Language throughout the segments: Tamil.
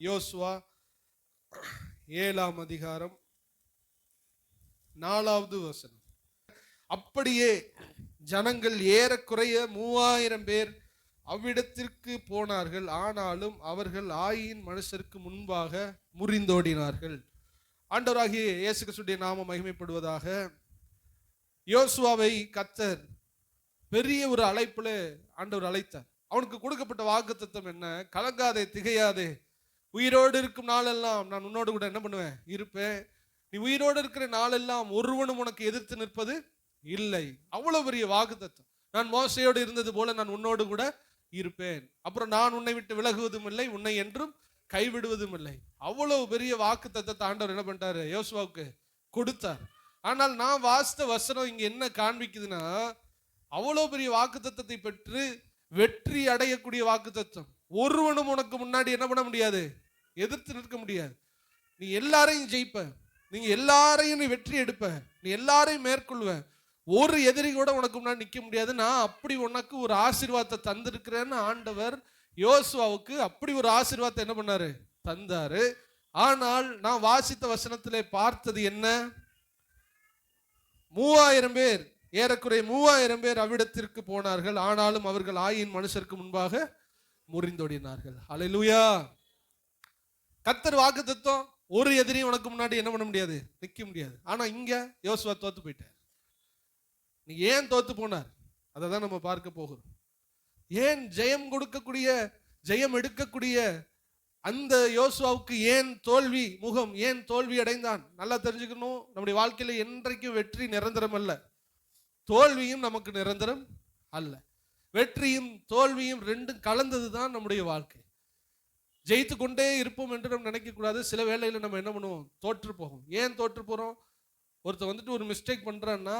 யோசுவா 7ஆம் அதிகாரம் 4வது வசனம். அப்படியே ஜனங்கள் ஏறக்குறைய 3000 பேர் அவ்விடத்திற்கு போனார்கள். ஆனாலும் அவர்கள் ஆயின் மனுஷருக்கு முன்பாக முறிந்தோடினார்கள். ஆண்டவராகிய இயேசு கிறிஸ்துவின் நாமம் மகிமைப்படுவதாக. யோசுவாவை கர்த்தர் பெரிய ஒரு அழைப்புல ஆண்டவர் அழைத்தார். அவனுக்கு கொடுக்கப்பட்ட வாக்குத்தத்தம் என்ன? கலங்காதே, திகையாதே, உயிரோடு இருக்கும் நாளெல்லாம் நான் உன்னோடு கூட என்ன பண்ணுவேன்? இருப்பேன். நீ உயிரோடு இருக்கிற நாளெல்லாம் ஒருவனும் உனக்கு எதிர்த்து நிற்பது இல்லை. அவ்வளவு பெரிய வாக்குத்தத்தம். நான் மோசையோடு இருந்தது போல நான் உன்னோடு கூட இருப்பேன். அப்புறம் நான் உன்னை விட்டு விலகுவதும் இல்லை, உன்னை என்றும் கைவிடுவதும் இல்லை. அவ்வளவு பெரிய வாக்குத்தத்தத்தை ஆண்டவர் என்ன பண்ணிட்டாரு? யோசுவாவுக்கு கொடுத்தார். ஆனால் நான் வாசித்த வசனம் இங்க என்ன காண்பிக்குதுன்னா, அவ்வளவு பெரிய வாக்குத்தத்தத்தை பெற்று வெற்றி அடையக்கூடிய வாக்குத்தத்தம். ஒருவனும் உனக்கு முன்னாடி என்ன பண்ண முடியாது? எதிர்த்து நிற்க முடியாது. நீ எல்லாரையும் ஜெயிப்ப, நீங்க எல்லாரையும் நீ வெற்றி எடுப்ப, நீ எல்லாரையும் மேற்கொள்வ. ஒரு எதிரி கூட உனக்கு முன்னாடி நிற்க முடியாது. நான் அப்படி உனக்கு ஒரு ஆசீர்வாதத்தை தந்திருக்கிறேன்னு ஆண்டவர் யோசுவாவுக்கு அப்படி ஒரு ஆசீர்வாதத்தை என்ன பண்ணாரு? தந்தாரு. ஆனால் நான் வாசித்த வசனத்திலே பார்த்தது என்ன? 3000 பேர், ஏறக்குறைய 3000 பேர் அவ்விடத்திற்கு போனார்கள். ஆனாலும் அவர்கள் ஆயின் மனுஷருக்கு முன்பாக முறிந்தோடினார்கள். அல்லேலூயா. கர்த்தர் வாக்குத்தத்தம், ஒரு எதிரியும் உனக்கு முன்னாடி என்ன பண்ண முடியாது? நிற்க முடியாது. ஆனா இங்க யோசுவா தோத்து போயிட்டார். நீ ஏன் தோத்து போனார்? அதை தான் நம்ம பார்க்க போகிறோம். ஏன் ஜெயம் கொடுக்கக்கூடிய, ஜெயம் எடுக்கக்கூடிய அந்த யோசுவாவுக்கு ஏன் தோல்வி முகம், ஏன் தோல்வி அடைந்தான்? நல்லா தெரிஞ்சுக்கணும். நம்முடைய வாழ்க்கையில என்றைக்கும் வெற்றி நிரந்தரம் அல்ல, தோல்வியும் நமக்கு நிரந்தரம் அல்ல. வெற்றியும் தோல்வியும் ரெண்டும் கலந்தது தான் நம்முடைய வாழ்க்கை. ஜெயித்து கொண்டே இருப்போம் என்று நம்ம நினைக்க கூடாது. சில வேளையில நம்ம என்ன பண்ணுவோம்? தோற்று போகும். ஏன் தோற்று போறோம்? ஒருத்தர் வந்துட்டு ஒரு மிஸ்டேக் பண்றான்னா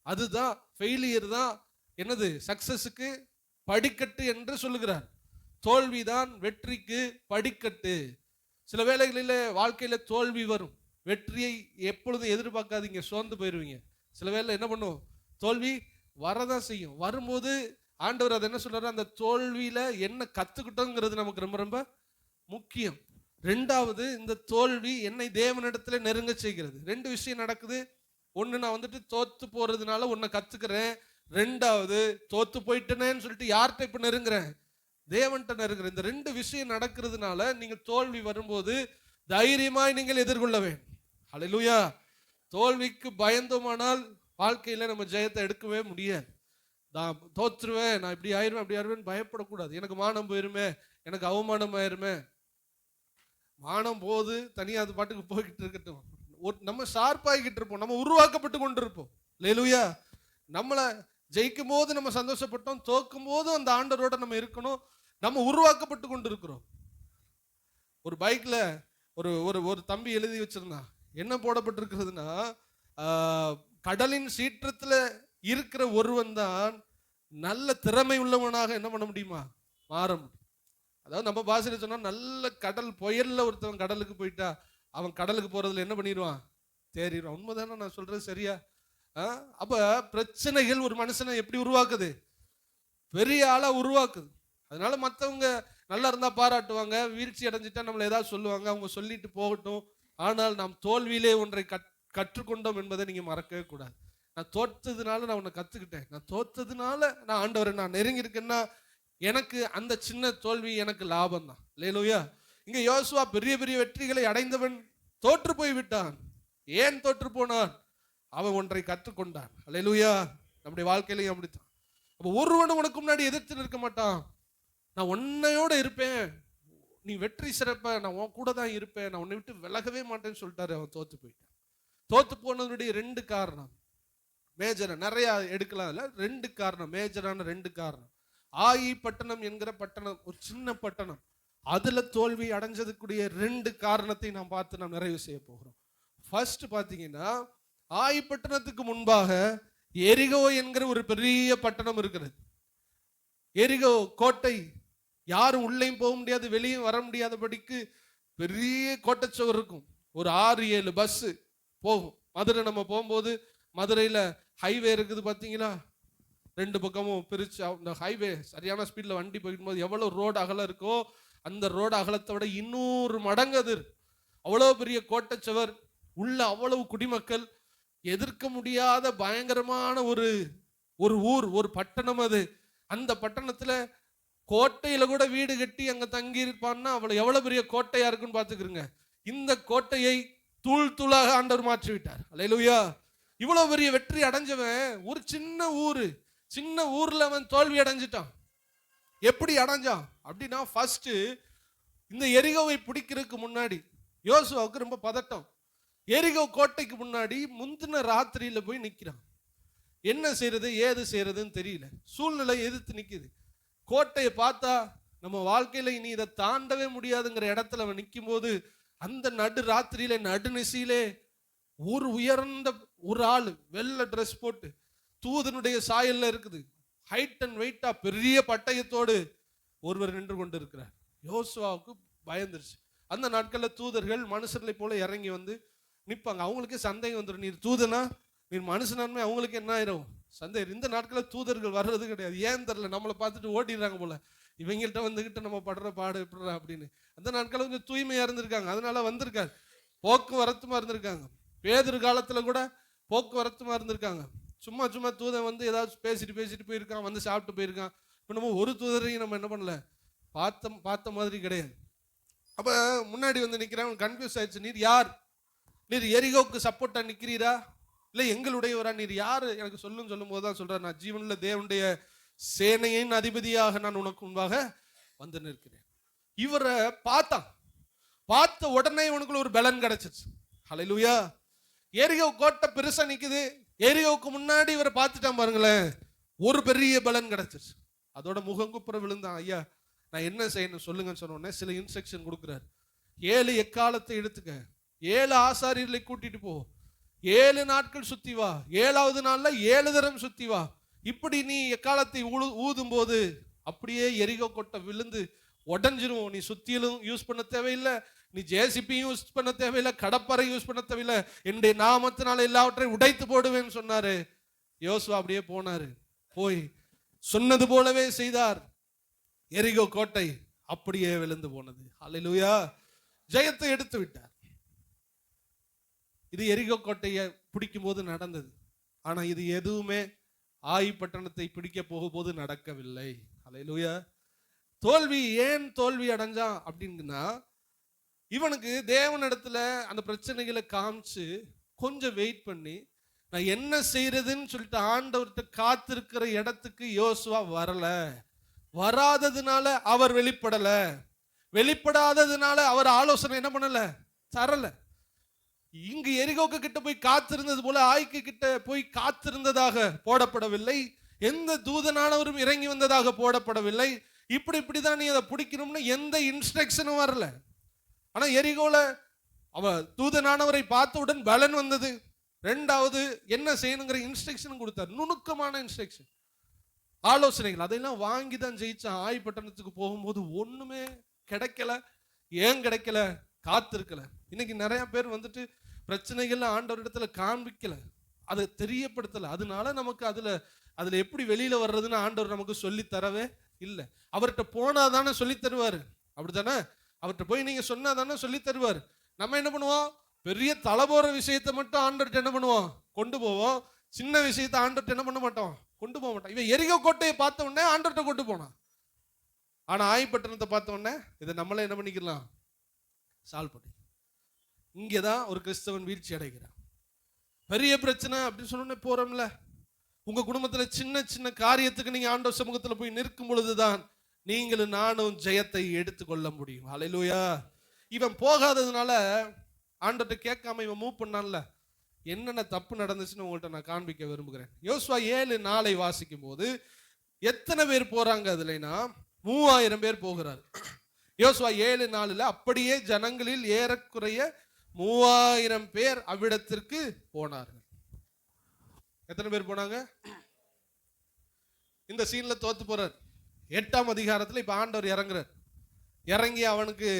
அதுதான் ஃபெயிலியர் தான் என்னது? சக்சஸுக்கு படிக்கட்டு என்று சொல்லுகிறார். தோல்விதான் வெற்றிக்கு படிக்கட்டு. சில வேளைகளில் வாழ்க்கையில தோல்வி வரும். வெற்றியை எப்பொழுதும் எதிர்பார்க்காதீங்க, சோர்ந்து போயிருவீங்க. சில வேளை என்ன பண்ணும்? தோல்வி வரதான் செய்யும். வரும்போது ஆண்டவர் அதை என்ன சொல்றாரு? அந்த தோல்வியில என்ன கத்துக்கிட்டோங்கிறது நமக்கு ரொம்ப ரொம்ப முக்கியம். ரெண்டாவது, இந்த தோல்வி என்னை தேவனிடத்துல நெருங்க செய்கிறது. ரெண்டு விஷயம் நடக்குது. ஒண்ணு, நான் வந்துட்டு தோத்து போறதுனால உன்னை கத்துக்கிறேன். ரெண்டாவது, தோத்து போயிட்டேனேன்னு சொல்லிட்டு யார்கிட்ட இப்ப நெருங்குறேன்? தேவன்கிட்ட நெருங்குறேன். இந்த ரெண்டு விஷயம் நடக்கிறதுனால நீங்கள் தோல்வி வரும்போது தைரியமாய் நீங்கள் எதிர்கொள்ள வேண்டும். அல்லேலூயா. தோல்விக்கு பயந்தோமானால் வாழ்க்கையில நம்ம ஜெயத்தை எடுக்கவே முடியாது. நான் தோற்றுருவேன், நான் இப்படி ஆயிருவேன், அப்படி ஆயிருவேன் பயப்படக்கூடாது. எனக்கு மானம் போயிருமே, எனக்கு அவமானம் ஆயிருமே. மானம் போது தனியா அது பாட்டுக்கு போய்கிட்டு இருக்கட்டும். நம்ம ஷார்ப்பாகிக்கிட்டு இருப்போம், நம்ம உருவாக்கப்பட்டு கொண்டு இருப்போம். அல்லேலூயா. நம்மளை ஜெயிக்கும் போது நம்ம சந்தோஷப்பட்டோம், தோக்கும் போதும் அந்த ஆண்டவரோட நம்ம இருக்கணும். நம்ம உருவாக்கப்பட்டு கொண்டு இருக்கிறோம். ஒரு பைக்ல ஒரு ஒரு ஒரு தம்பி எழுதி வச்சிருந்தான். என்ன போடப்பட்டிருக்கிறதுனா, கடலின் சீற்றத்துல இருக்கிற ஒருவன் தான் நல்ல திறமை உள்ளவனாக என்ன பண்ண முடியுமா? மாற முடியும். அதாவது நம்ம பாஷையில சொன்னா, நல்ல கடல் புயல்ல ஒருத்தவன் கடலுக்கு போயிட்டா அவன் கடலுக்கு போறதுல என்ன பண்ணிடுவான்? தேறிடுவான். உண்மைதானே நான் சொல்றது? சரியா? அப்ப பிரச்சனைகள் ஒரு மனுஷனை எப்படி உருவாக்குது? பெரிய ஆளா உருவாக்குது. அதனால மற்றவங்க நல்லா இருந்தா பாராட்டுவாங்க, வீழ்ச்சி அடைஞ்சிட்டா நம்மளை ஏதாவது சொல்லுவாங்க, அவங்க சொல்லிட்டு போகட்டும். ஆனால் நாம் தோல்வியிலே ஒன்றை கற்றுக்கொண்டோம் என்பதை நீங்க மறக்கவே கூடாது. நான் தோற்றதுனால நான் உன்னை கத்துக்கிட்டேன், நான் தோற்றதுனால நான் ஆண்டவரை நான் நெருங்கி இருக்கேன்னா எனக்கு அந்த சின்ன தோல்வி எனக்கு லாபம் தான். அல்லேலூயா. இங்க யோசுவா பெரிய பெரிய வெற்றிகளை அடைந்தவன் தோற்று போய் விட்டான். ஏன் தோற்று போனான்? அவன் ஒன்றை கற்றுக்கொண்டான். அல்லேலூயா. நம்முடைய வாழ்க்கையிலையும் அப்படித்தான். அப்போ ஒருவனும் உனக்கு முன்னாடி எதிர்த்து நிற்க மாட்டான். நான் உன்னையோட இருப்பேன், நீ வெற்றி சிறப்ப, நான் உன் கூட தான் இருப்பேன், நான் உன்னை விட்டு விலகவே மாட்டேன்னு சொல்லிட்டாரு. அவன் தோத்து போயிட்டான். தோத்து போனதுடைய ரெண்டு காரணம், மேஜரா நிறைய எடுக்கலாம் இல்ல, ரெண்டு காரணம், மேஜரான ரெண்டு காரணம். ஆயி பட்டணம் என்கிற பட்டணம் ஒரு சின்ன பட்டணம், அதுல தோல்வி அடைஞ்சதுக்குரிய ரெண்டு காரணத்தை நாம் பார்த்து நாம் நிறைவு செய்ய போகிறோம். ஃபர்ஸ்ட் பாத்தீங்கன்னா, ஆயி பட்டணத்துக்கு முன்பாக எரிகோ என்கிற ஒரு பெரிய பட்டணம் இருக்கிறது. எரிகோ கோட்டை, யாரும் உள்ளேயும் போக முடியாது, வெளியும் வர முடியாதபடிக்கு பெரிய கோட்டைச்சுவர் இருக்கும். ஒரு 6-7 பஸ் போகும். மதுரை நம்ம போகும்போது மதுரையில ஹைவே இருக்குது பார்த்தீங்களா? ரெண்டு பக்கமும் பிரிச்சு அந்த ஹைவே சரியான ஸ்பீட்ல வண்டி போயிடும் போது எவ்வளவு ரோடு அகலம் இருக்கோ அந்த ரோடு அகலத்தை விட 200 மடங்கு அது. அவ்வளவு பெரிய கோட்டைச்சுவர் உள்ள, அவ்வளவு குடிமக்கள், எதிர்க்க முடியாத பயங்கரமான ஒரு ஊர், ஒரு பட்டணம் அது. அந்த பட்டணத்துல கோட்டையில கூட வீடு கட்டி அங்க தங்கி இருப்பான்னா அவ்வளவு எவ்வளவு பெரிய கோட்டையா இருக்குன்னு பாத்துக்கிறங்க. இந்த கோட்டையை தூள் தூளாக ஆண்டவர் மாற்றி விட்டார். அல்லேலூயா. இவ்வளவு பெரிய வெற்றி அடைஞ்சவன் ஒரு சின்ன ஊர்ல அவன் தோல்வி அடைஞ்சிட்டான். எப்படி அடைஞ்சான் அப்படின்னா, ஃபர்ஸ்ட் இந்த எரிகோவை பிடிக்கிறதுக்கு முன்னாடி யோசுவாவுக்கு ரொம்ப பதட்டம். எரிகோ கோட்டைக்கு முன்னாடி முந்தின ராத்திரியில போய் நிக்கிறான். என்ன செய்யறது ஏது செய்யறதுன்னு தெரியல. சூழ்நிலை எதிர்த்து நிக்குது. கோட்டையை பார்த்தா நம்ம வாழ்க்கையில இனி இதை தாண்டவே முடியாதுங்கிற இடத்துல அவன் நிற்கும் போது, அந்த நடு ராத்திரியில நடுநிசையிலே ஒரு உயர்ந்த ஒரு ஆள் வெள்ளை ட்ரெஸ் போட்டு தூதனுடைய சாயல்ல இருக்குது, ஹைட் அண்ட் வெயிட்டா பெரிய பட்டயத்தோடு ஒருவர் நின்று கொண்டு இருக்கிறார். யோசுவாவுக்கு பயந்துருச்சு. அந்த நாட்கள்ல தூதர்கள் மனுஷர்களை போல இறங்கி வந்து நிற்பாங்க. அவங்களுக்கே சந்தேகம் வந்துடும், நீர் தூதனா நீர் மனுஷனான்மே அவங்களுக்கு என்ன ஆயிரும் சந்தேகம். இந்த நாட்களில் தூதர்கள் வர்றது கிடையாது. ஏன் தெரியல, நம்மளை பார்த்துட்டு ஓடிடுறாங்க போல, இவங்கள்ட்ட வந்துகிட்டு நம்ம படுற பாடு எப்படிறா அப்படின்னு. அந்த நாட்களில் கொஞ்சம் தூய்மையா இருந்திருக்காங்க, அதனால வந்திருக்காரு. போக்குவரத்துமா இருந்திருக்காங்க. பேதுரு காலத்துல கூட போக்குவரத்துமா இருந்திருக்காங்க. சும்மா தூதன் வந்து ஏதாவது பேசிட்டு போயிருக்கான், வந்து சாப்பிட்டு போயிருக்கான். இப்போ நம்ம ஒரு தூதரையும் நம்ம என்ன பண்ணல, பார்த்த மாதிரி கிடையாது. அப்ப முன்னாடி வந்து நிற்கிறேன், கன்ஃபியூஸ் ஆயிடுச்சு. நீர் யார்? நீர் எரிகோவுக்கு சப்போர்ட்டா நிற்கிறீரா இல்லை எங்களுடையவரா? நீர் யாரு எனக்கு சொல்லும் போது தான் சொல்றாரு, நான் ஜீவனுள்ள தேவனுடைய சேனையின் அதிபதியாக நான் உனக்கு முன்பாக வந்து நிற்கிறேன். இவரை பார்த்த உடனே இவனுக்குள்ள ஒரு பலன் கிடைச்சிச்சு. ஹல்லேலூயா. எரிகோ கோட்டை பெருசா நிக்குது. எரிகோவுக்கு முன்னாடி இவரை பார்த்துட்டான் பாருங்களேன், ஒரு பெரிய பலன் கிடைச்சிச்சு. அதோட முகங்குப்புற விழுந்தான். ஐயா நான் என்ன செய்யணும் சொல்லுங்கன்னு சொன்ன உடனே சில இன்ஸ்ட்ரக்ஷன் கொடுக்குறாரு. 7 எக்காலத்தை எடுத்துக்க, 7 ஆசாரியர்களை கூட்டிட்டு போ, 7 நாட்கள் சுத்தி வா, 7வது நாள்ல 7 தரம் சுத்தி வா. இப்படி நீ எக்காலத்தை ஊதும் போது அப்படியே எரிகோ கொட்டை விழுந்து உடஞ்சிரும். நீ சுத்தியிலும் யூஸ் பண்ண தேவையில்லை, நீ ஜேசிபியும் யூஸ் பண்ண தேவையில்லை, கடப்பறை யூஸ் பண்ண தேவையில்லை, என்னுடைய நாமத்தினால எல்லாவற்றையும் உடைத்து போடுவேன்னு சொன்னாரு. யோசுவா அப்படியே போனாரு. போய் சொன்னது போலவே செய்தார். எரிகோ கோட்டை அப்படியே விழுந்து போனது. ஹல்லேலூயா. ஜெயத்தை எடுத்து விட்டார். இது எரிகோ கோட்டையை பிடிக்கும் போது நடந்தது. ஆனா இது எதுவுமே ஆயி பட்டணத்தை பிடிக்க போகும்போது நடக்கவில்லை. ஹல்லேலூயா. ஏன் தோல்வி அடைஞ்சான் அப்படின்னா, இவனுக்கு தேவனிடத்துல அந்த பிரச்சனைகளை காமிச்சு கொஞ்சம் வெயிட் பண்ணி நான் என்ன செய்யறதுன்னு சொல்லிட்டு ஆண்டவர்கிட்ட காத்திருக்கிற இடத்துக்கு யோசுவா வரல. வராததுனால அவர் வெளிப்படாததுனால அவர் ஆலோசனை என்ன பண்ணல, தரல. இங்கு எரிகோக்கு கிட்ட போய் காத்திருந்தது போல ஆய்க்கு கிட்ட போய் காத்திருந்ததாக போடப்படவில்லை. எந்த தூதனானவரும் இறங்கி வந்ததாக போடப்படவில்லை. இப்படிதான் நீ அதை பிடிக்கணும்னு எந்த இன்ஸ்ட்ரக்ஷனும் வரல. ஆனா எரிகோல அவ தூதனானவரை பார்த்தவுடன் பலன் வந்தது. 2வது என்ன செய்யணுங்கிற இன்ஸ்ட்ரக்ஷன் கொடுத்தார். நுணுக்கமான இன்ஸ்ட்ரக்ஷன், ஆலோசனைகள், அதெல்லாம் வாங்கி தான் ஜெயிச்சான். ஆய் பட்டணத்துக்கு போகும்போது ஒண்ணுமே கிடைக்கல. ஏன் கிடைக்கல? காத்திருக்கல. இன்னைக்கு நிறைய பேர் வந்துட்டு பிரச்சனைகள் ஆண்டவர் இடத்துல காண்பிக்கல, அதை தெரியப்படுத்தல. அதனால நமக்கு அதுல எப்படி வெளியில வர்றதுன்னு ஆண்டவர் நமக்கு சொல்லி தரவே இல்லை. அவர்கிட்ட போனா தானே சொல்லி தருவாரு, அப்படித்தானே? அவர்கிட்ட போய் நீங்க சொன்னா தானே சொல்லி தருவார். நம்ம என்ன பண்ணுவோம், பெரிய தலை போற விஷயத்தை மட்டும் ஆண்டவர்கிட்ட என்ன பண்ணுவோம், கொண்டு போவோம். சின்ன விஷயத்தை ஆண்டவர்கிட்ட என்ன பண்ண மாட்டோம், கொண்டு போக மாட்டோம். இவன் எரிகோ கோட்டையை பார்த்த உடனே ஆண்டவர்கிட்ட கொண்டு போனான். ஆனா ஆய்பட்டணத்தை பார்த்த உடனே இதை நம்மளே என்ன பண்ணிக்கலாம், சால்வ் பண்ணி. இங்கேதான் ஒரு கிறிஸ்தவன் வீழ்ச்சி அடைகிறான். பெரிய பிரச்சனை அப்படின்னு சொன்ன போறோம்ல, உங்க குடும்பத்துல சின்ன சின்ன காரியத்துக்கு நீங்க ஆண்டவர் சமூகத்துல போய் நிற்கும் பொழுதுதான் நீங்களும் நானும் ஜெயத்தை எடுத்துக்கொள்ள முடியும். ஹல்லேலூயா. இவன் போகாததுனால ஆண்டவர்கிட்ட கேட்காம இவன் மூவ் பண்ணான்ல, என்னென்ன தப்பு நடந்துச்சுன்னு உங்கள்கிட்ட நான் காண்பிக்க விரும்புகிறேன். யோசுவா 7:4 வாசிக்கும் போது எத்தனை பேர் போறாங்க அதுலனா, 3000 பேர் போகிறார். யோசுவா 7:4 அப்படியே ஜனங்களில் ஏறக்குறைய 3000 பேர் அவ்விடத்திற்கு போனார்கள். எத்தனை பேர் போனாங்க? இந்த சீன்ல தோத்து போறார். 8ஆம் அதிகாரத்துல இப்ப ஆண்டவர் இறங்கி அவனுக்கு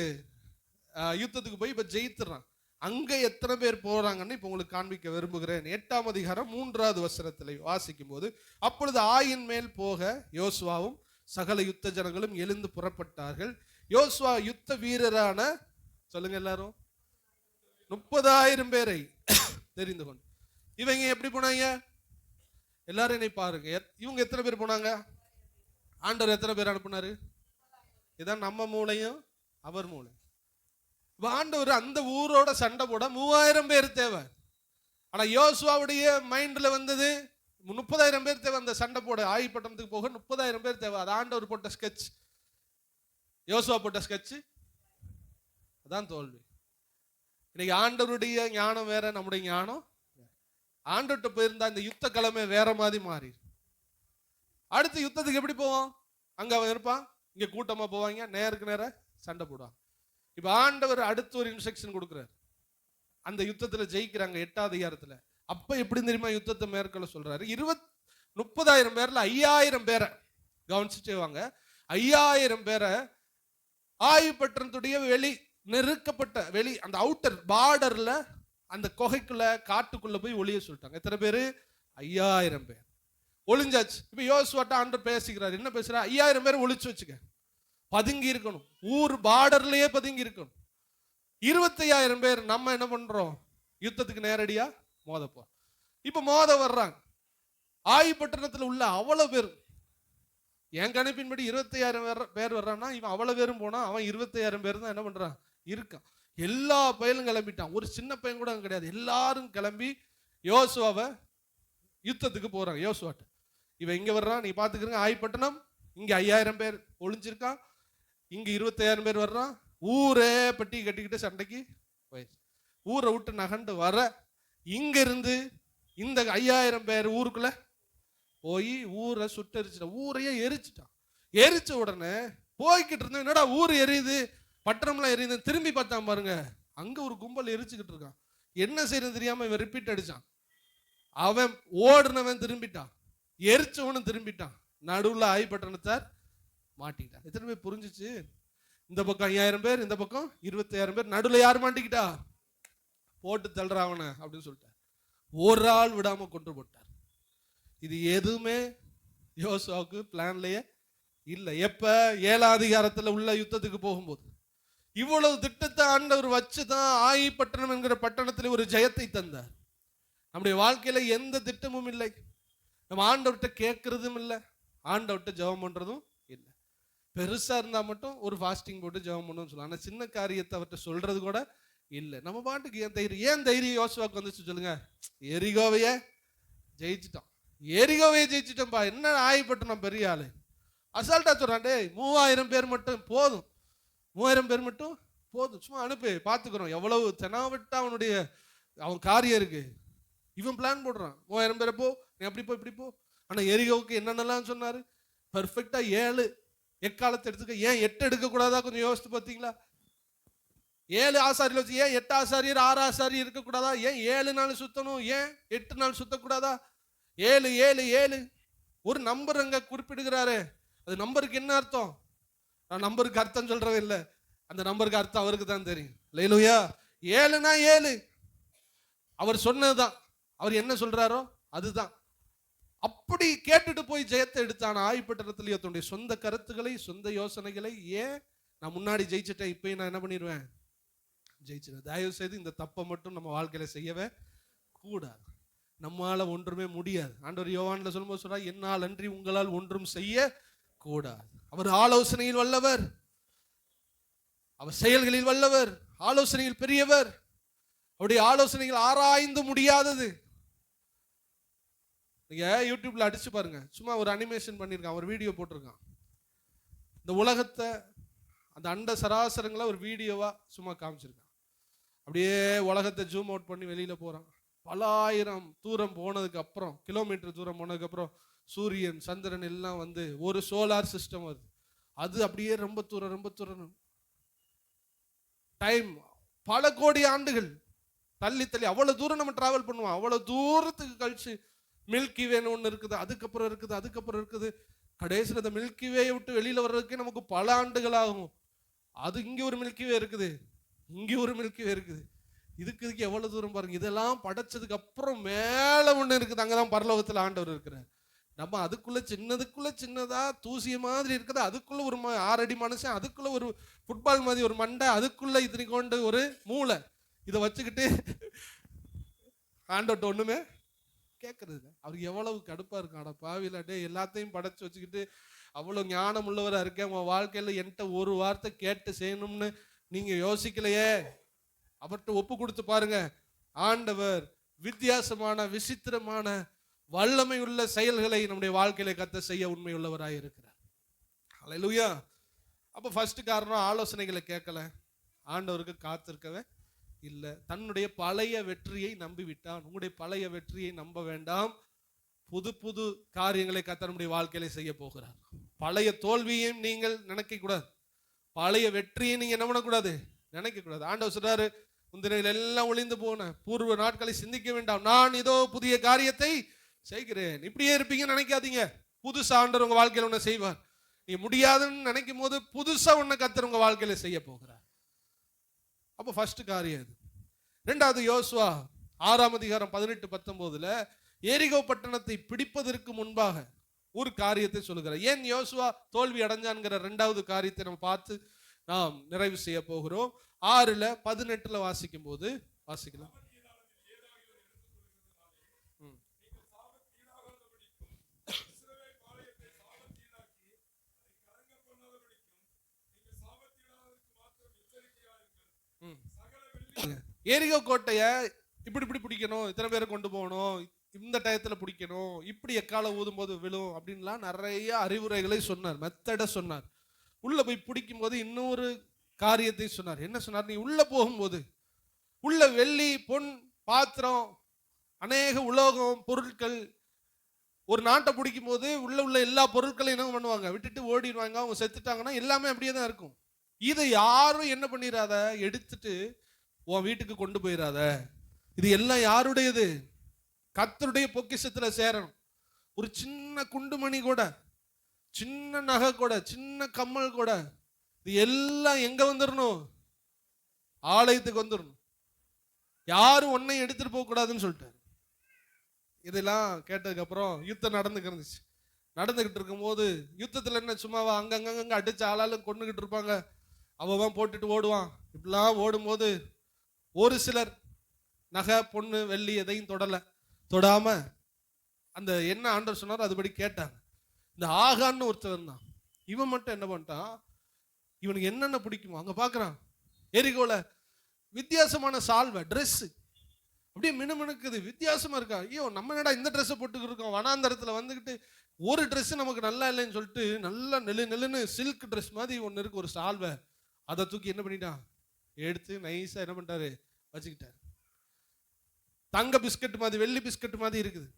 யுத்தத்துக்கு போய் இப்ப ஜெயித்துறான். அங்க எத்தனை பேர் போறாங்கன்னு இப்ப உங்களுக்கு காண்பிக்க விரும்புகிறேன். 8ஆம் அதிகாரம் 3வது வசனத்துல வாசிக்கும் போது, அப்பொழுது ஆயின் மேல் போக யோசுவாவும் சகல யுத்த ஜனங்களும் எழுந்து புறப்பட்டார்கள். யோசுவா யுத்த வீரரான, சொல்லுங்க எல்லாரும், 30,000 பேரை தெரிந்து கொண்டு. இவங்க எப்படி போனாங்க? எல்லாரும் என்னை பாருங்க, இவங்க எத்தனை பேர் போனாங்க? ஆண்டவர் எத்தனை பேர் அனுப்புனாரு? இதான் நம்ம மூளையும் அவர் மூளை. ஆண்டவர் அந்த ஊரோட சண்டை போட 3000 பேர் தேவை. ஆனா யோசுவாவுடைய மைண்ட்ல வந்தது 30,000 பேர் தேவை. அந்த சண்டை போட ஆயிப்பட்டணத்துக்கு போக 30,000 பேர் தேவை. அது ஆண்டவர் போட்ட ஸ்கெட்ச், யோசுவா போட்ட ஸ்கெட்ச். அதான் தோல்வி. இன்னைக்கு ஆண்டவருடைய ஞானம் வேற, நம்முடைய ஞானம். ஆண்டவர்கிட்ட போயிருந்தா இந்த யுத்த கிழமை வேற மாதிரி மாறி. அடுத்து யுத்தத்துக்கு எப்படி போவோம்? அங்க அவன் இருப்பான், இங்க கூட்டமா போவாங்க, நேருக்கு நேர சண்டை போடுவாங்க. இப்ப ஆண்டவர் அடுத்து ஒரு இன்ஸ்ட்ரக்ஷன் கொடுக்குறாரு. அந்த யுத்தத்துல ஜெயிக்கிறாங்க 8ஆம் அதிகாரத்துல. அப்ப எப்படி தெரியுமா யுத்தத்தை மேற்கொள்ள சொல்றாரு? 30,000 பேர்ல 5,000 பேரை கவனிச்சுட்டே வாங்க. 5,000 பேரை ஆயுப்பட்டணத்துடைய வெளி நெருக்கப்பட்ட வெளி, அந்த அவுட்டர் பார்டர்ல, அந்த குகைக்குள்ள காட்டுக்குள்ள போய் ஒளிய சொல்லிட்டாங்க. எத்தனை பேரு? 5,000 பேர் ஒளிஞ்சாச்சு. இப்ப யோசுவாட்ட ஆண்டவர் பேசிக்கிறார். என்ன பேசுறா? 5,000 பேர் ஒளிச்சு வச்சுக்க, பதுங்கி இருக்கணும், ஊர் பார்டர்லயே பதுங்கி இருக்கணும். 25,000 பேர் நம்ம என்ன பண்றோம்? யுத்தத்துக்கு நேரடியா மோதப்போம். இப்ப மோத வர்றாங்க. ஆயுப்பட்டணத்துல உள்ள அவ்வளவு பேர், என் கணிப்பின்படி 25,000 பேர் வர்றான்னா, இவன் அவ்வளவு பேரும் போனா அவன் 25,000 பேர் தான் என்ன பண்றான், இருக்கான். எல்லா பயிலும் கிளம்பிட்டான், ஒரு சின்ன பையன் கூட அங்க கிடையாது. எல்லாரும் கிளம்பி யோசுவாவை யுத்தத்துக்கு போறாங்க. யோசுவாட்ட இவன் இங்க வர்றான், நீ பாத்துக்கிறங்க. ஆயுப்பட்டணம் இங்க 5,000 பேர் ஒளிஞ்சிருக்கான், இங்க 25,000 பேர் வர்றான். ஊரே பட்டி கட்டிக்கிட்டு சண்டைக்கு போயிடுச்சு. ஊரை விட்டு நகண்டு வர, இங்க இருந்து இந்த 5,000 பேர் ஊருக்குள்ள போய் ஊரை சுட்டரிச்சிட்டான், ஊரையே எரிச்சிட்டான். எரிச்ச உடனே போய்கிட்டு இருந்தேன், என்னடா ஊர் எரியுது, பட்டணம்லாம் எரியுது, திரும்பி பார்த்தான் பாருங்க, அங்க ஒரு கும்பல் எரிச்சுக்கிட்டு இருக்கான். என்ன செய்யறது தெரியாம இவன் ரிப்பீட் அடிச்சான். அவன் ஓடுனவன் திரும்பிட்டான், எரிச்சவனும் திரும்பிட்டான். நடுவுல ஆயுப்பட்டணத்தார் மாட்டிக்கிட்டான். எத்தனை பேர் புரிஞ்சிச்சு? இந்த பக்கம் 5,000 பேர், இந்த பக்கம் 25,000 பேர். நடுவுல யார் மாட்டிக்கிட்டா? போட்டு தள்ளுறாவன அப்படின்னு சொல்லிட்டார். ஒரு ஆள் விடாம கொண்டு போட்டார். இது எதுவுமே யோசுவாவுக்கு பிளான்லயே இல்லை. எப்ப? 7ஆம் அதிகாரத்துல உள்ள யுத்தத்துக்கு போகும்போது இவ்வளவு திட்டத்தை ஆண்டவர் வச்சுதான் ஆயுப்பட்டணம் என்கிற பட்டணத்தில் ஒரு ஜெயத்தை தந்தார். நம்முடைய வாழ்க்கையில எந்த திட்டமும் இல்லை, நம்ம ஆண்டவர்கிட்ட கேட்கறதும் இல்லை, ஆண்டவர்கிட்ட ஜெபம் பண்றதும் இல்லை. பெருசா இருந்தா மட்டும் ஒரு ஃபாஸ்டிங் போட்டு ஜெபம் பண்ணணும்னு சொல்லலாம். ஆனா சின்ன காரியத்தை அவர்கிட்ட சொல்றது கூட இல்லை. நம்ம பாட்டுக்கு ஏன் தைரியம் யோசுவாக்கு வந்துச்சு சொல்லுங்க? எரிகோவையே ஜெயிச்சிட்டோம், எரிகோவையே ஜெயிச்சிட்டோம்பா, என்ன ஆயுப்பட்டணம் பெரிய ஆளு. அசால்ட்டா சொல்றான், டேய் 3,000 பேர் மட்டும் போதும், 3,000 பேர் மட்டும் போதும், சும்மா அனுப்பி பார்த்துக்கிறோம். எவ்வளவு தெனாவட்டா அவன் காரியம் இருக்கு. இவன் பிளான் போடுறான், 3,000 பேரை போ, நீ அப்படி போ இப்படி போ. ஆனா எரிகோவுக்கு என்னென்னலாம் சொன்னாரு? பெர்ஃபெக்டா 7 எக்காலத்தை எடுத்துக்க. ஏன் 8 எடுக்க கூடாதா? கொஞ்சம் யோசித்து பார்த்தீங்களா? 7 ஆசாரியில் வச்சு ஏன் 8 ஆசாரியர் 6 ஆசாரியர் இருக்கக்கூடாதா? ஏன் 7 நாள் சுத்தணும்? ஏன் 8 நாள் சுத்தக்கூடாதா? 7 7 7 ஒரு நம்பர் அங்க குறிப்பிடுகிறாரு. அது நம்பருக்கு என்ன அர்த்தம்? நான் நம்பருக்கு அர்த்தம் சொல்றவே இல்லை, அந்த நம்பருக்கு அர்த்தம் அவருக்கு தான் தெரியும். அல்லேலூயா. 7னா 7 அவர் சொன்னதுதான், அவர் என்ன சொல்றாரோ அதுதான். அப்படி கேட்டுட்டு போய் ஜெயத்தை எடுத்தான. ஆயுப்பட்டணத்திலேயே தன்னுடைய சொந்த கருத்துக்களை, சொந்த யோசனைகளை, ஏன் நான் முன்னாடி ஜெயிச்சிட்டேன், இப்பயும் நான் என்ன பண்ணிடுவேன், ஜெயிச்சிடுவேன். தயவு செய்து இந்த தப்பை மட்டும் நம்ம வாழ்க்கையில செய்யவே கூடாது. நம்மால ஒன்றுமே முடியாது. ஆண்டவர் யோவான்ல சொல்லும்போது சொல்றா, என்னால் அன்றி உங்களால் ஒன்றும் செய்ய கூடாது. அவர் ஆலோசனையில் வல்லவர், அவர் செயல்களில் வல்லவர், ஆலோசனையில் பெரியவர். அவருடைய ஆலோசனைகள் ஆராய்ந்து முடியாதது. நீங்க யூடியூப்ல அடிச்சு பாருங்க, சும்மா ஒரு அனிமேஷன் பண்ணியிருக்கான், ஒரு வீடியோ போட்டிருக்கான். இந்த உலகத்தை, அந்த அண்ட சராசரங்களை ஒரு வீடியோவா சும்மா காமிச்சிருக்கான். அப்படியே உலகத்தை ஜூம் அவுட் பண்ணி வெளியில போறான். பல ஆயிரம் தூரம் போனதுக்கு அப்புறம், கிலோமீட்டர் தூரம் போனதுக்கு அப்புறம் சூரியன் சந்திரன் எல்லாம் வந்து ஒரு சோலார் சிஸ்டம் வருது. அது அப்படியே ரொம்ப தூரம் ரொம்ப தூரம் டைம், பல கோடி ஆண்டுகள் தள்ளி தள்ளி அவ்வளவு தூரம் நம்ம டிராவல் பண்ணுவோம். அவ்வளவு தூரத்துக்கு கழிச்சு மில்கி வேன்னு ஒன்று இருக்குது, அதுக்கப்புறம் இருக்குது, அதுக்கப்புறம் இருக்குது. கடைசியில் அந்த மில்கி வேயை விட்டு வெளியில வர்றதுக்கே நமக்கு பல ஆண்டுகள் ஆகும். அது இங்கே ஒரு மில்கி வே இருக்குது, இங்கே ஒரு மில்கி வே இருக்குது. இதுக்கு எவ்வளவு தூரம் பாருங்க. இதெல்லாம் படைச்சதுக்கு அப்புறம் மேல ஒண்ணு இருக்குது, அங்கதான் பரலோகத்துல ஆண்டவர் இருக்கிறார். நம்ம அதுக்குள்ள சின்னதா தூசிய மாதிரி இருக்குது, அதுக்குள்ள ஒரு 6 அடி மனுஷன், அதுக்குள்ள ஒரு ஃபுட்பால் மாதிரி ஒரு மண்டை, அதுக்குள்ள இத்தனை கொண்டு ஒரு மூளை, இதை வச்சுக்கிட்டு ஆண்டவர்ட்ட ஒண்ணுமே கேட்கறது. அவருக்கு எவ்வளவு கடுப்பா இருக்கும். ஆனா பாவிலாட்டே எல்லாத்தையும் படைச்சு வச்சுக்கிட்டு அவ்வளவு ஞானம் உள்ளவரா இருக்கேன், உன் வாழ்க்கையில என்கிட்ட ஒரு வார்த்தை கேட்டு செய்யணும்னு நீங்க யோசிக்கலையே. அவர்கிட்ட ஒப்பு கொடுத்து பாருங்க. ஆண்டவர் வித்தியாசமான விசித்திரமான வல்லமை உள்ள செயல்களை நம்முடைய வாழ்க்கையில கத்த செய்ய உண்மை உள்ளவராய் இருக்கிறார். ஹல்லேலூயா. அப்ப ஃபர்ஸ்ட் காரணம், ஆலோசனைகளை கேட்கல, ஆண்டவருக்கு காத்திருக்கவே இல்லை. தன்னுடைய பழைய வெற்றியை நம்பி விட்டான். உங்களுடைய பழைய வெற்றியை நம்ப வேண்டாம். புது புது காரியங்களை கர்த்தர் நம்முடைய வாழ்க்கையில செய்ய போகிறார். பழைய தோல்வியையும் நீங்கள் நினைக்க கூடாது, பழைய வெற்றியை நீங்க என்ன பண்ணக்கூடாது, நினைக்க கூடாது. ஆண்டவர் சொல்றாரு, முந்தினைகள் எல்லாம் ஒளிந்து போன பூர்வ நாட்களை சிந்திக்க வேண்டாம், நான் இதோ புதிய காரியத்தை செய்கிறேன். இப்படியே இருப்பீங்கன்னு நினைக்காதீங்க. புதுசா ஆண்டவர் உங்க வாழ்க்கையில ஒண்ணு செய்வார். நீ முடியாதுன்னு நினைக்கும் போது புதுசா ஒண்ணு கர்த்தர் உங்க வாழ்க்கையில செய்ய போகிறார். அப்ப ஃபர்ஸ்ட் காரியம் இது. ரெண்டாவது, யோசுவா 6ஆம் அதிகாரம் 18-19 எரிகோ பட்டணத்தை பிடிப்பதற்கு முன்பாக ஒரு காரியத்தை சொல்லுகிறார். ஏன் யோசுவா தோல்வி அடைஞ்சான்ங்கிற ரெண்டாவது காரியத்தை நம்ம பார்த்து நாம் நிறைவு செய்ய போகிறோம். 6:18 வாசிக்கும் போது வாசிக்கலாம். எரிகோ கோட்டைய இப்படி இப்படி பிடிக்கணும், இத்தனை பேரை கொண்டு போகணும், இந்த டயத்துல பிடிக்கணும், இப்படி எக்கால ஊதும் போது விழும் அப்படின்லாம் நிறைய அறிவுரைகளை சொன்னார், மெத்தட சொன்னார். உள்ள போய் பிடிக்கும் போது இன்னொரு காரியத்தை சொன்னார். என்ன சொன்னார்? நீ உள்ள போகும்போது உள்ள வெள்ளி பொன் பாத்திரம் அநேக உலோகம் பொருட்கள், ஒரு நாட்டை பிடிக்கும் போது உள்ள எல்லா பொருட்களையும் என்ன பண்ணுவாங்க, விட்டுட்டு ஓடிடுவாங்க. அவங்க செத்துட்டாங்கன்னா எல்லாமே அப்படியே தான் இருக்கும். இதை யாரும் என்ன பண்ணிடாத, எடுத்துட்டு உன் வீட்டுக்கு கொண்டு போயிடாத. இது எல்லாம் யாருடையது? கர்த்தருடைய பொக்கிஷத்துல சேரணும். ஒரு சின்ன குண்டுமணி கூட, சின்ன நகை கூட, சின்ன கம்மல் கூட, இது எல்லாம் எங்க வந்துடணும்? ஆலயத்துக்கு வந்துடணும். யாரும் ஒன்னை எடுத்துட்டு போக கூடாதுன்னு சொல்லிட்டாரு. இதெல்லாம் கேட்டதுக்கு அப்புறம் யுத்தம் நடந்துகிட்டு இருக்கும் போது, யுத்தத்துல என்ன சும்மாவா அங்கங்க அடிச்சு ஆளாலும் கொண்டுகிட்டு இருப்பாங்க, அவன் போட்டுட்டு ஓடுவான். இப்படிலாம் ஓடும் போது ஒரு சிலர் நகை பொண்ணு வெள்ளி எதையும் தொடாம அந்த என்ன ஆண்டவர் சொன்னாரோ அதுபடி கேட்டாங்க. இந்த ஆகான்னு ஒருத்தர் தான், இவன் மட்டும் என்ன பண்ணிட்டான், இவனுக்கு என்னென்ன பிடிக்குமோ அங்க பாக்குறான். எரிகோல வித்தியாசமான சால்வை, ட்ரெஸ் அப்படியே மினுமினுக்குது, வித்தியாசமா இருக்கா. ஐயோ, நம்ம என்னடா இந்த ட்ரெஸ்ஸை போட்டுக்கிட்டு இருக்கோம், வனாந்தரத்துல வந்துக்கிட்டு ஒரு ட்ரெஸ் நமக்கு நல்லா இல்லைன்னு சொல்லிட்டு நல்லா நெல்லுன்னு சில்க் ட்ரெஸ் மாதிரி ஒன்று இருக்கு, ஒரு சால்வை, அதை தூக்கி என்ன பண்ணிட்டான், எடுத்து நைஸா என்ன பண்ணிட்டாரு, வச்சுக்கிட்டாரு. தங்க பிஸ்கட் மாதிரி, வெள்ளி பிஸ்கட் மாதிரி இருக்குது,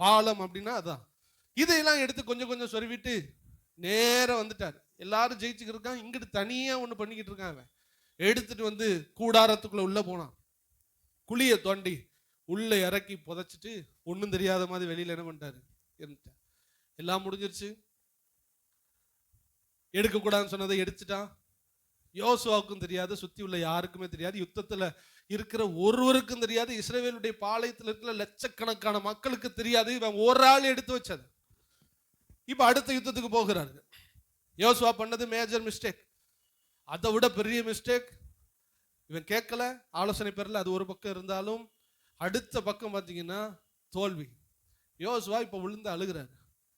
பாலம் அப்படின்னா அதான். இதையெல்லாம் எடுத்து கொஞ்சம் கொஞ்சம் சொருவிட்டு நேரம் வந்துட்டார். எல்லாரும் ஜெயிச்சுக்கிட்டு இருக்கான், இங்கிட்டு தனியா ஒண்ணு பண்ணிக்கிட்டு இருக்காங்க. எடுத்துட்டு வந்து கூடாரத்துக்குள்ள உள்ள போனான். குழிய தோண்டி உள்ள இறக்கி புதைச்சிட்டு ஒன்றும் தெரியாத மாதிரி வெளியில என்ன பண்ணிட்டாரு, இருந்துட்டார். எல்லாம் முடிஞ்சிருச்சு. எடுக்கக்கூடாதுன்னு சொன்னதை எடுத்துட்டான். யோசுவாவுக்கும் தெரியாது, சுத்தி உள்ள யாருக்குமே தெரியாது, யுத்தத்துல இருக்கிற ஒருவருக்கும் தெரியாது, இஸ்ரவேலுடைய பாளையத்தில் இருக்கிற லட்சக்கணக்கான மக்களுக்கு தெரியாது. இவன் ஒரு ஆள் எடுத்து வச்சது. இப்ப அடுத்த யுத்தத்துக்கு போகிறாரு. யோசுவா பண்ணது மேஜர் மிஸ்டேக். அதை விட பெரிய மிஸ்டேக், இவன் கேட்கல, ஆலோசனை பெறல, அது ஒரு பக்கம் இருந்தாலும் அடுத்த பக்கம் பார்த்தீங்கன்னா தோல்வி. யோசுவா இப்ப விழுந்து அழுகிறாரு.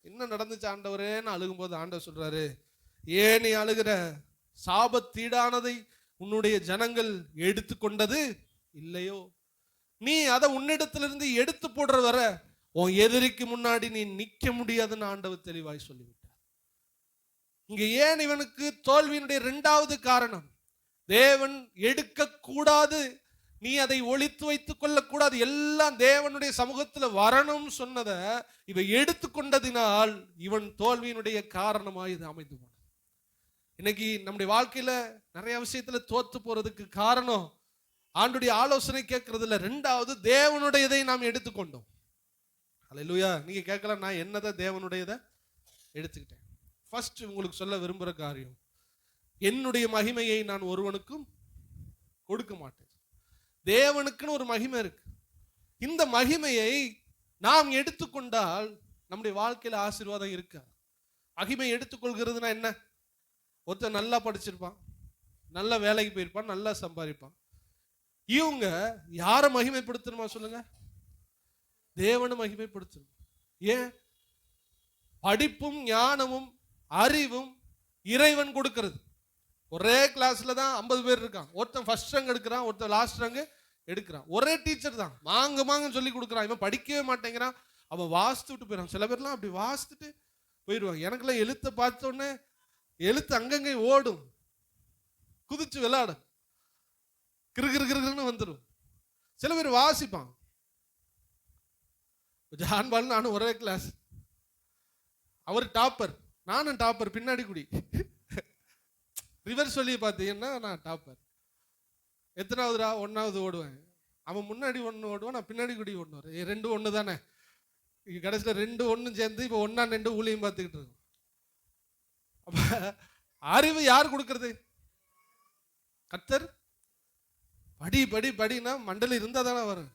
என்ன நடந்துச்சு ஆண்டவரேன்னு அழுகும்போது ஆண்டவர் சொல்றாரு, ஏன் நீ அழுகிற? சாபத்தீடானதை உன்னுடைய ஜனங்கள் எடுத்து கொண்டது இல்லையோ? நீ அதை உன்னிடத்திலிருந்து எடுத்து போடுற வர உன் எதிரிக்கு முன்னாடி நீ நிக்க முடியாதுன்னு ஆண்டவர் தெளிவாய் சொல்லிவிட்டார். இங்க ஏன் இவனுக்கு தோல்வியினுடைய இரண்டாவது காரணம், தேவன் எடுக்க கூடாது, நீ அதை ஒளித்து வைத்துக் கொள்ளக்கூடாது, எல்லாம் தேவனுடைய சமூகத்துல வரணும் சொன்னதை இவன் எடுத்துக்கொண்டதினால் இவன் தோல்வியினுடைய காரணமாக இது அமைந்து போன. இன்னைக்கு நம்முடைய வாழ்க்கையில நிறைய விஷயத்துல தோத்து போறதுக்கு காரணம் ஆண்டுடைய ஆலோசனை கேட்கறதுல, ரெண்டாவது தேவனுடையதை நாம் எடுத்துக்கொண்டோம். அல்லேலூயா. நீங்க கேட்கலாம், நான் என்னதை தேவனுடையதை எடுத்துக்கிட்டேன். ஃபர்ஸ்ட் உங்களுக்கு சொல்ல விரும்புகிற காரியம், என்னுடைய மகிமையை நான் ஒருவனுக்கும் கொடுக்க மாட்டேன். தேவனுக்குன்னு ஒரு மகிமை இருக்கு. இந்த மகிமையை நாம் எடுத்துக்கொண்டால் நம்முடைய வாழ்க்கையில ஆசீர்வாதம் இருக்கா? மகிமை எடுத்துக்கொள்கிறதுனா என்ன? ஒருத்தர் நல்லா படிச்சிருப்பான், நல்ல வேலைக்கு போயிருப்பான், நல்லா சம்பாதிப்பான். இவங்க யாரை மகிமைப்படுத்தணுமா சொல்லுங்க? தேவனை மகிமைப்படுத்தணும். ஏன்? படிப்பும் ஞானமும் அறிவும் இறைவன் கொடுக்கிறது. ஒரே கிளாஸ்ல தான் 50 பேர் இருக்கான். ஒருத்தன் ஃபர்ஸ்ட் ரேங்க் எடுக்கிறான், ஒருத்தன் லாஸ்ட் ரேங்க் எடுக்கிறான். ஒரே டீச்சர் தான், மாங்கன்னு சொல்லி கொடுக்குறான். இவன் படிக்கவே மாட்டேங்கிறான், அவன் வாசித்து விட்டு போயிடான். சில பேர்லாம் அப்படி வாசித்துட்டு போயிடுவாங்க. எனக்குலாம் எழுத்தை பார்த்தோன்னே எழுத்து அங்கங்கே ஓடும், குதிச்சு விளையாடும், கிருகிருன்னு வந்துடும். சில பேர் வாசிப்பான். ஜான்பால் நானும் ஒரே கிளாஸ். அவர் டாப்பர், நானும் டாப்பர், பின்னாடி குடி. ரிவர்ஸ் சொல்லி பார்த்தீங்கன்னா நான் டாப்பர். எத்தனாவதுரா? 1வது ஓடுவேன். அவன் முன்னாடி 1 ஓடுவான், நான் பின்னாடி குடி 1. 2 1 தானே. கடைசியில் 2 1 சேர்ந்து இப்போ 1 2 ஊழியம் பார்த்துக்கிட்டு இருக்கோம். அப்ப அறிவு யார் கொடுக்கறது? கர்த்தர். படி படி படினா மண்டல இருந்தா தானே வரும்.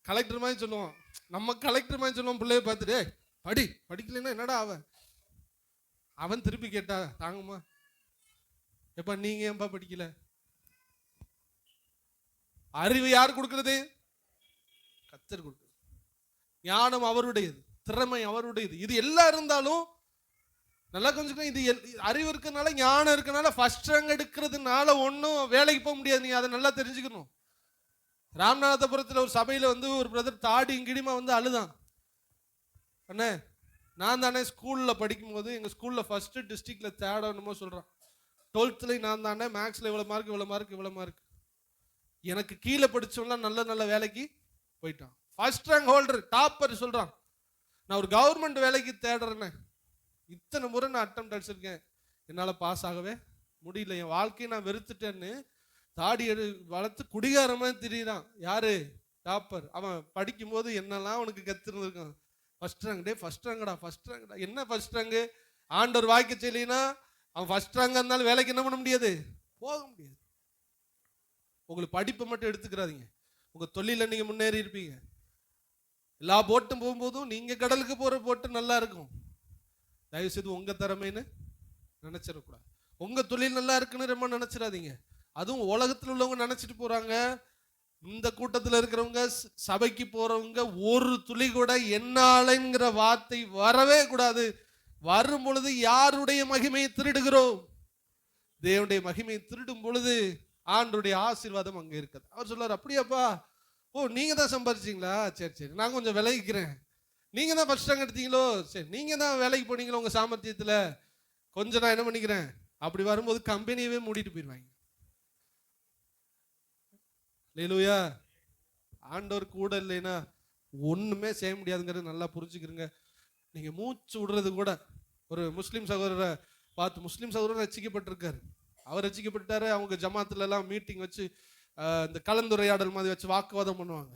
கலெக்டர் மாதிரி சொல்லுவான், நம்ம கலெக்டர் மாதிரி சொல்லுவோம் பிள்ளைய பார்த்துட்டு, படி, படிக்கலைன்னா என்னடா அவன் திருப்பி கேட்டா தாங்கம்மா, எப்ப நீங்க ஏன்பா படிக்கல? அறிவு யார் கொடுக்கிறது? கர்த்தர் கொடுக்கிறது. ஞானம் அவருடையது, திறமை அவருடையது. இது எல்லாம் இருந்தாலும் நல்லா கொஞ்சம் இது அறிவு இருக்கனால, ஞானம் இருக்கனால, ஃபர்ஸ்ட் ரேங்க் எடுக்கிறதுனால ஒன்றும் வேலைக்கு போக முடியாது. நீ அதை நல்லா தெரிஞ்சுக்கணும். ராமநாதபுரத்தில் ஒரு சபையில் ஒரு பிரதர் தாடி இங்கிடிமா அழுதான். அண்ணே, நான் தானே ஸ்கூலில் படிக்கும்போது எங்கள் ஸ்கூலில் ஃபர்ஸ்ட் டிஸ்ட்ரிக்டில் தேடணுமோ சொல்கிறான். 12th நான் தானே மேக்ஸில் இவ்வளோ மார்க் இவ்வளோ மார்க் இவ்வளோ மார்க். எனக்கு கீழே படித்தவங்களாம் நல்ல நல்ல வேலைக்கு போயிட்டான். ஃபர்ஸ்ட் ரேங்க் ஹோல்டர், டாப்பர் சொல்கிறான், நான் ஒரு கவர்மெண்ட் வேலைக்கு தேடுறேன்னு. இத்தனை முறை நான் அட்டம் அடிச்சிருக்கேன், என்னால் பாஸ் ஆகவே முடியல. என் வாழ்க்கையை நான் வெறுத்துட்டேன்னு தாடி வளர்த்து குடிகாரமாக திரியிறான். யாரு? டாப்பர். அவன் படிக்கும்போது என்னெல்லாம் அவனுக்கு கற்றுருந்துருக்கான். ஃபர்ஸ்ட் ரேங்க், டே ஃபர்ஸ்ட் ரேங்கடா, ஃபர்ஸ்ட் ரேங்கடா. என்ன ஃபர்ஸ்ட் ரேங்கு? ஆண்டவர் வாய்க்க செய்யலைன்னா அவன் ஃபர்ஸ்ட் ரேங்காக இருந்தாலும் வேலைக்கு என்ன பண்ண முடியாது, போக முடியாது. உங்களுக்கு படிப்பை மட்டும் எடுத்துக்கிறாதீங்க, உங்கள் தொழிலில் நீங்கள் முன்னேறி இருப்பீங்க. எல்லா போட்டும் போகும்போதும் நீங்கள் கடலுக்கு போகிற போட்டு நல்லா இருக்கும். தயவுசெய்து உங்கள் திறமைன்னு நினச்சிடக்கூடாது. உங்கள் தொழில் நல்லா இருக்குன்னு ரொம்ப நினச்சிடாதீங்க. அதுவும் உலகத்தில் உள்ளவங்க நினச்சிட்டு போகிறாங்க. இந்த கூட்டத்தில் இருக்கிறவங்க, சபைக்கு போகிறவங்க, ஒரு துளி கூட என்னாலங்கிற வார்த்தை வரவே கூடாது. வரும் பொழுது யாருடைய மகிமையை திருடுகிறோம்? தேவனுடைய மகிமையை திருடும் பொழுது ஆண்டருடைய ஆசீர்வாதம் அங்கே இருக்குது. அவர் சொல்றார், அப்படியாப்பா, ஓ நீங்கள் தான் சம்பாதிச்சிங்களா, சரி சரி, நான் கொஞ்சம் விலகிக்கிறேன். நீங்கள் தான் ஃபர்ஸ்ட் ரேங்க் எடுத்தீங்களோ, சரி நீங்கள் தான் வேலைக்கு போனீங்களோ உங்கள் சாமர்த்தியத்தில், கொஞ்சம் நான் என்ன பண்ணிக்கிறேன். அப்படி வரும்போது கம்பெனியவே மூடிட்டு போயிடுவாங்க. அல்லேலூயா. ஆண்டவர் கூட இல்லைன்னா ஒன்றுமே செய்ய முடியாதுங்கிறது நல்லா புரிஞ்சுக்கிறங்க. நீங்கள் மூச்சு விடுறது கூட, ஒரு முஸ்லீம் சகோதரரை பார்த்து, முஸ்லீம் சகோதரர் ரசிக்கப்பட்டிருக்காரு. அவர் ரசிக்கப்பட்டாரு. அவங்க ஜமாத்துல எல்லாம் மீட்டிங் வச்சு இந்த கலந்துரையாடல் மாதிரி வச்சு வாக்குவாதம் பண்ணுவாங்க.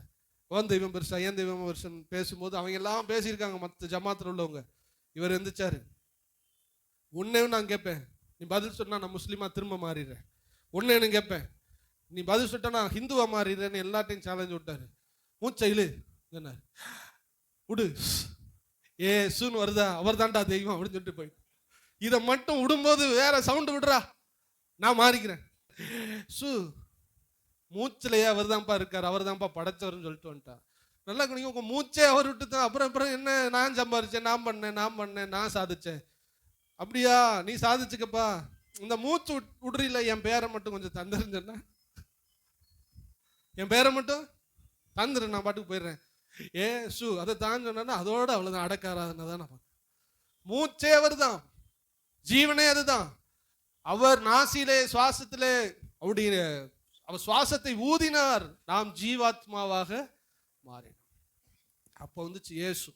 உன் தெய்வம் பெருசா, ஏன் தெய்வம் பெருசன் பேசும்போது அவங்க எல்லாம் பேசியிருக்காங்க மற்ற ஜமாத்தில் உள்ளவங்க. இவர் எந்திரிச்சாரு, உன்னையும் நான் கேட்பேன், நீ பதில் சொன்னா நான் முஸ்லீமா திரும்ப மாறிடுறேன். உன்னையும் கேட்பேன், நீ பதில் சொல்லிட்டா நான் ஹிந்துவா மாறிடுறேன்னு எல்லாத்தையும் சேலஞ்ச் விட்டாரு. மூச்சையிலு என்ன விடு, ஏசுன்னு வருதா, அவர் தான்டா தெய்வம் அப்படின்னு சொல்லிட்டு போய் இதை மட்டும் விடும்போது வேற சவுண்டு விடுறா, நான் மாறிக்கிறேன். மூச்சிலேயே அவர் தான்ப்பா இருக்காரு, அவர் தான்ப்பா படைச்சவர்னு சொல்லிட்டு வந்துட்டா. நல்லா நீங்க உங்க மூச்சே அவர் விட்டு தான். அப்புறம் என்ன, நான் சம்பாரிச்சேன், நான் பண்ணேன், நான் சாதிச்சேன். அப்படியா, நீ சாதிச்சுக்கப்பா, இந்த மூச்சு விடுறீல, என் பேரை மட்டும் கொஞ்சம் தந்துருந்தேன்னா, என் பேரை மட்டும் தந்துரு, நான் பாட்டுக்கு போயிடுறேன். அதை தான் சொன்னா அதோட அவ்வளவுதான், அடக்காராதுன்னா தான் நான். மூச்சே அவர் தான், ஜீவனே அதுதான். அவர் நாசியிலே சுவாசத்திலே அவருடைய அவர் சுவாசத்தை ஊதினார், நாம் ஜீவாத்மாவாக மாறினோம். அப்போ வந்துச்சு இயேசு.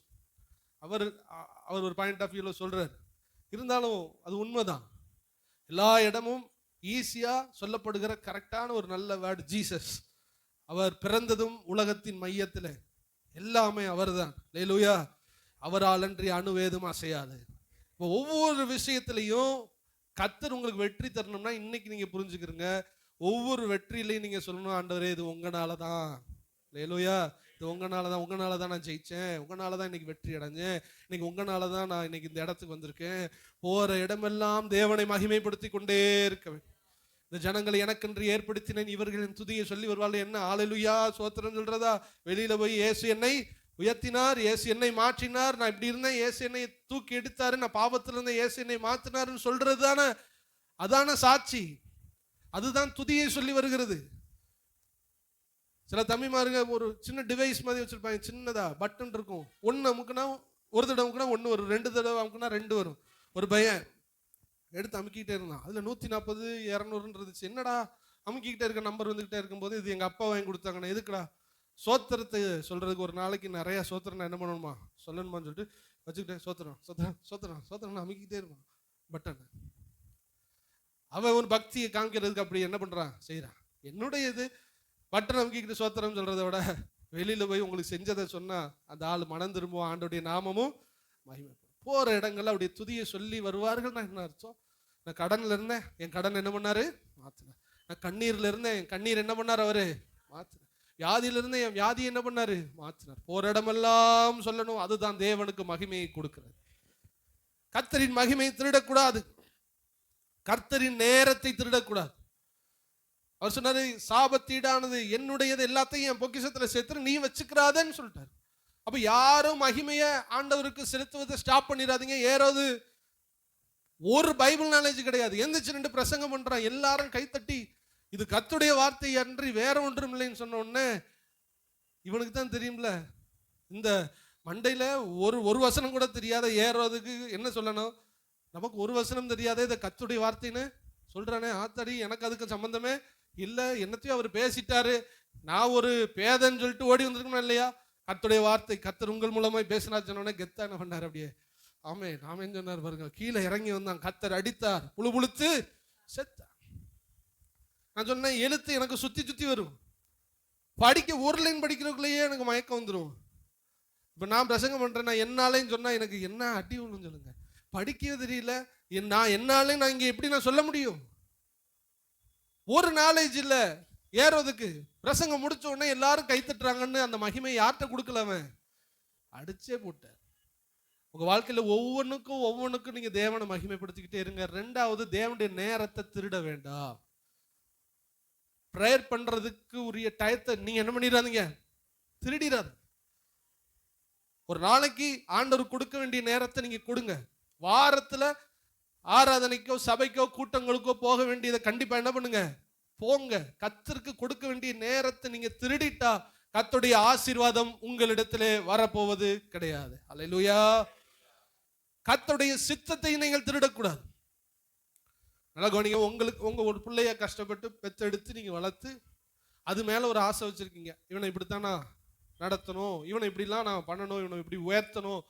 அவர் ஒரு பாயிண்ட் ஆஃப் வியூல சொல்றார். இருந்தாலும் அது உண்மைதான். எல்லா இடமும் ஈஸியா சொல்லப்படுகிற கரெக்டான ஒரு நல்ல வேர்டு ஜீசஸ். அவர் பிறந்ததும் உலகத்தின் மையத்தில், எல்லாமே அவர் தான். அல்லேலூயா. அவரால் அன்றி அணுவேதும் அசையாது. இப்போ ஒவ்வொரு விஷயத்திலையும் கர்த்தர் உங்களுக்கு வெற்றி தரணும்னா இன்னைக்கு நீங்க புரிஞ்சுக்கிறீங்க. ஒவ்வொரு வெற்றியிலையும் நீங்க சொல்லணும், ஆண்டவரே இது உங்களால தான், அல்லேலூயா, இது உங்களால தான் நான் ஜெயிச்சேன், உங்களால தான் இன்னைக்கு வெற்றி அடைஞ்சேன், இன்னைக்கு உங்களால தான் நான் இன்னைக்கு இந்த இடத்துக்கு வந்திருக்கேன். போற இடமெல்லாம் தேவனை மகிமைப்படுத்தி கொண்டே இருக்க வேண்டும். இந்த ஜனங்களை எனக்கென்று ஏற்படுத்தினேன், இவர்களின் துதியை சொல்லி வருவாள். என்ன ஹல்லேலூயா சோத்திரம் சொல்றதா? வெளியில போய் இயேசு என்னை உயர்த்தினார், இயேசு என்னை மாற்றினார், நான் இப்படி இருந்தேன், இயேசு என்னை தூக்கி எடுத்தாரு, நான் பாவத்துல இருந்தேன், இயேசு என்னை மாற்றினாருன்னு சொல்றது தானே, அதான சாட்சி. அதுதான் துதியை சொல்லி வருகிறது. சில தம்பிமாருங்க ஒரு சின்ன டிவைஸ் மாதிரி வச்சிருப்பாங்க, சின்னதா பட்டன் இருக்கும். ஒன்று அமுக்குனா ஒரு தடவை அமுக்குனா ஒன்று வரும், 2 தடவை அமுக்குனா 2 வரும். ஒரு பையன் எடுத்து அமுக்கிட்டே இருந்தான். அதில் 140 200 இருந்துச்சு. என்னடா அமுக்கிக்கிட்டே இருக்க நம்பர் வந்துகிட்டே இருக்கும்போது, இது எங்கள் அப்பா வாங்கி கொடுத்தாங்கண்ணா. எதுக்குடா? சோத்திரத்தை சொல்றதுக்கு. ஒரு நாளைக்கு நிறைய சோத்திரம் நான் என்ன பண்ணணுமா சொல்லணுமான்னு சொல்லிட்டு வச்சுக்கிட்டேன். சோத்திரம் சோத்திரம் சோத்திரம் சோத்திரம் அமுக்கிட்டே இருப்பான் பட்டன். அவன் ஒரு பக்தியை காமிக்கிறதுக்கு அப்படி என்ன பண்றான், செய்யறான். என்னுடைய இது பட்டன் அமுக்கிக்கிட்டு சோத்திரம் சொல்றதை விட வெளியில போய் உங்களுக்கு செஞ்சதை சொன்னா அந்த ஆள் மனம் திரும்புவோம், ஆண்டோடைய நாமமும் மகிமைப்படும். போற இடங்கள்ல அப்படியே துதியை சொல்லி வருவார்கள். நான் என்ன அர்த்தம்? நான் கடன்ல இருந்தேன், என் கடன் என்ன பண்ணாரு மாத்தினார். நான் கண்ணீர்ல இருந்தேன், என் கண்ணீர் என்ன பண்ணார் அவரு மாத்தினார். வியாதியில இருந்தேன், என் வியாதி என்ன பண்ணாரு மாத்தினார். போற இடமெல்லாம் சொல்லணும். அதுதான் தேவனுக்கு மகிமையை கொடுக்கிறது. கர்த்தரின் மகிமையை திருடக்கூடாது, கர்த்தரின் நேரத்தை திருடக்கூடாது. அவர் சொன்னாரு, சாபத்தீடானது என்னுடையது, எல்லாத்தையும் என் பொக்கிஷத்துல சேர்த்து நீ வச்சுக்கிறாதன்னு சொல்லிட்டாரு. அப்ப யாரும் மகிமைய ஆண்டவருக்கு செலுத்துவதை ஸ்டாப் பண்ணிடாதீங்க. ஏறாவது ஒரு பைபிள் நாலேஜ் கிடையாது, எந்திரிச்சு 2 பிரசங்கம் பண்றான், எல்லாரும் கைத்தட்டி இது கர்த்தருடைய வார்த்தை அன்றி வேற ஒன்றும் இல்லைன்னு சொன்ன உடனே இவனுக்கு தான் தெரியும்ல, இந்த மண்டையில ஒரு வசனம் கூட தெரியாத ஏறதுக்கு என்ன சொல்லணும், நமக்கு ஒரு வசனம் தெரியாத இதை கர்த்தருடைய வார்த்தைன்னு சொல்றானே, ஆத்தாடி எனக்கு அதுக்கு சம்பந்தமே இல்ல, என்னத்தையும் அவர் பேசிட்டாரு, நான் ஒரு பேதன்னு சொல்லிட்டு ஓடி வந்திருக்கணும் இல்லையா. கர்த்தருடைய வார்த்தை கர்த்தர் உங்கள் மூலமாய் பேசினார் சொன்னோடனே கெத்தா என்ன பண்ணார், அப்படியே ஆமென் ஆமென் சொன்னார் பாருங்க. கீழே இறங்கி வந்தான், கர்த்தர் அடித்தார், புழுத்து செத்தார். நான் சொன்னேன், எழுத்து எனக்கு சுத்தி சுத்தி வரும், படிக்க ஒரு லைன் படிக்கிறதுக்குள்ளேயே எனக்கு மயக்கம் வந்துடும். இப்ப நான் பிரசங்கம் பண்றேன், நான் என்னாலேன்னு சொன்னா எனக்கு என்ன அடி ஒண்ணுன்னு சொல்லுங்க. படிக்கவே தெரியல, நான் என்னாலே நான் இங்க எப்படி நான் சொல்ல முடியும்? ஒரு நாலேஜ் இல்ல ஏறதுக்கு. பிரசங்கம் முடிச்ச உடனே எல்லாரும் கைத்தட்டுறாங்கன்னு அந்த மகிமை யார்கிட்ட கொடுக்கல, அவன் அடிச்சே போட்டார். உங்க வாழ்க்கையில ஒவ்வொன்றுக்கும் நீங்க தேவனை மகிமைப்படுத்திக்கிட்டே இருங்க. 2வது, தேவனுடைய நேரத்தை திருட வேண்டாம். ப்ரேயர் பண்றதுக்கு உரிய டயத்தை நீங்க என்ன பண்ணிடாதீங்க, திருடிடாது. ஒரு நாளைக்கு ஆண்டவர் கொடுக்க வேண்டிய நேரத்தை நீங்க கொடுங்க. வாரத்துல ஆராதனைக்கோ சபைக்கோ கூட்டங்களுக்கோ போக வேண்டியதை கண்டிப்பா என்ன பண்ணுங்க, போங்க. கர்த்தருக்கு கொடுக்க வேண்டிய நேரத்தை நீங்க திருடிட்டா கர்த்தருடைய ஆசீர்வாதம் உங்களிடத்திலே வரப்போவது கிடையாது. அல்லேலூயா. கர்த்தருடைய சித்தத்தை நீங்கள் திருடக்கூடாது. நல்லா கவனிங்க. உங்க ஒரு பிள்ளைய கஷ்டப்பட்டு பெத்தெடுத்து நீங்க வளர்த்து அது மேல ஒரு ஆசை வச்சிருக்கீங்க, இவனை இப்படித்தான் நான் நடத்தணும், இவனை இப்படிலாம் நான் பண்ணணும், இவனை இப்படி உயர்த்தணும்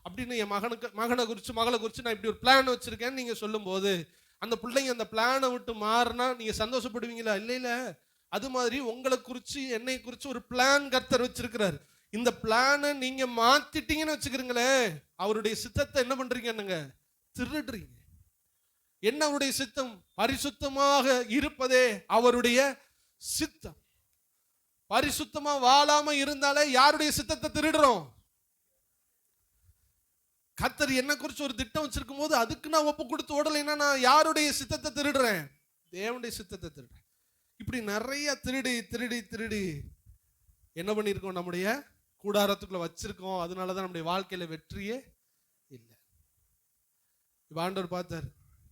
அப்படின்னு என் மகனை குறித்து மகளை குறித்து நான் இப்படி ஒரு பிளான் வச்சிருக்கேன்னு நீங்க சொல்லும் போது அந்த பிள்ளைங்க அந்த பிளானை விட்டு மாறினா நீங்க சந்தோஷப்படுவீங்களா? இல்ல. அது மாதிரி உங்களை குறித்து என்னை குறித்து ஒரு பிளான் கர்த்தர் வச்சிருக்கிறார். இந்த பிளானை நீங்க மாத்திட்டீங்கன்னு வச்சுக்கிறீங்களே, அவருடைய சித்தத்தை என்ன பண்றீங்க, திருடுறீங்க. என்ன அவருடைய சித்தம்? பரிசுத்தமாக இருப்பதே அவருடைய சித்தம். பரிசுத்தமா வாழாம இருந்தாலே யாருடைய சித்தத்தை திருடுறோம்? கர்த்தர் என்ன குறிச்சு ஒரு திட்டம் வச்சிருக்கும் போது அதுக்கு நான் ஒப்பு கொடுத்து ஓடலைன்னா நான் யாருடைய சித்தத்தை திருடுறேன்? தேவனுடைய சித்தத்தை திருடுறேன். இப்படி நிறைய திருடி என்ன பண்ணியிருக்கோம், நம்முடைய கூடாரத்துக்குள்ள வச்சிருக்கோம். அதனாலதான் நம்முடைய வாழ்க்கையில வெற்றியே இல்லை. இப்ப ஆண்டவர் பார்த்தார்,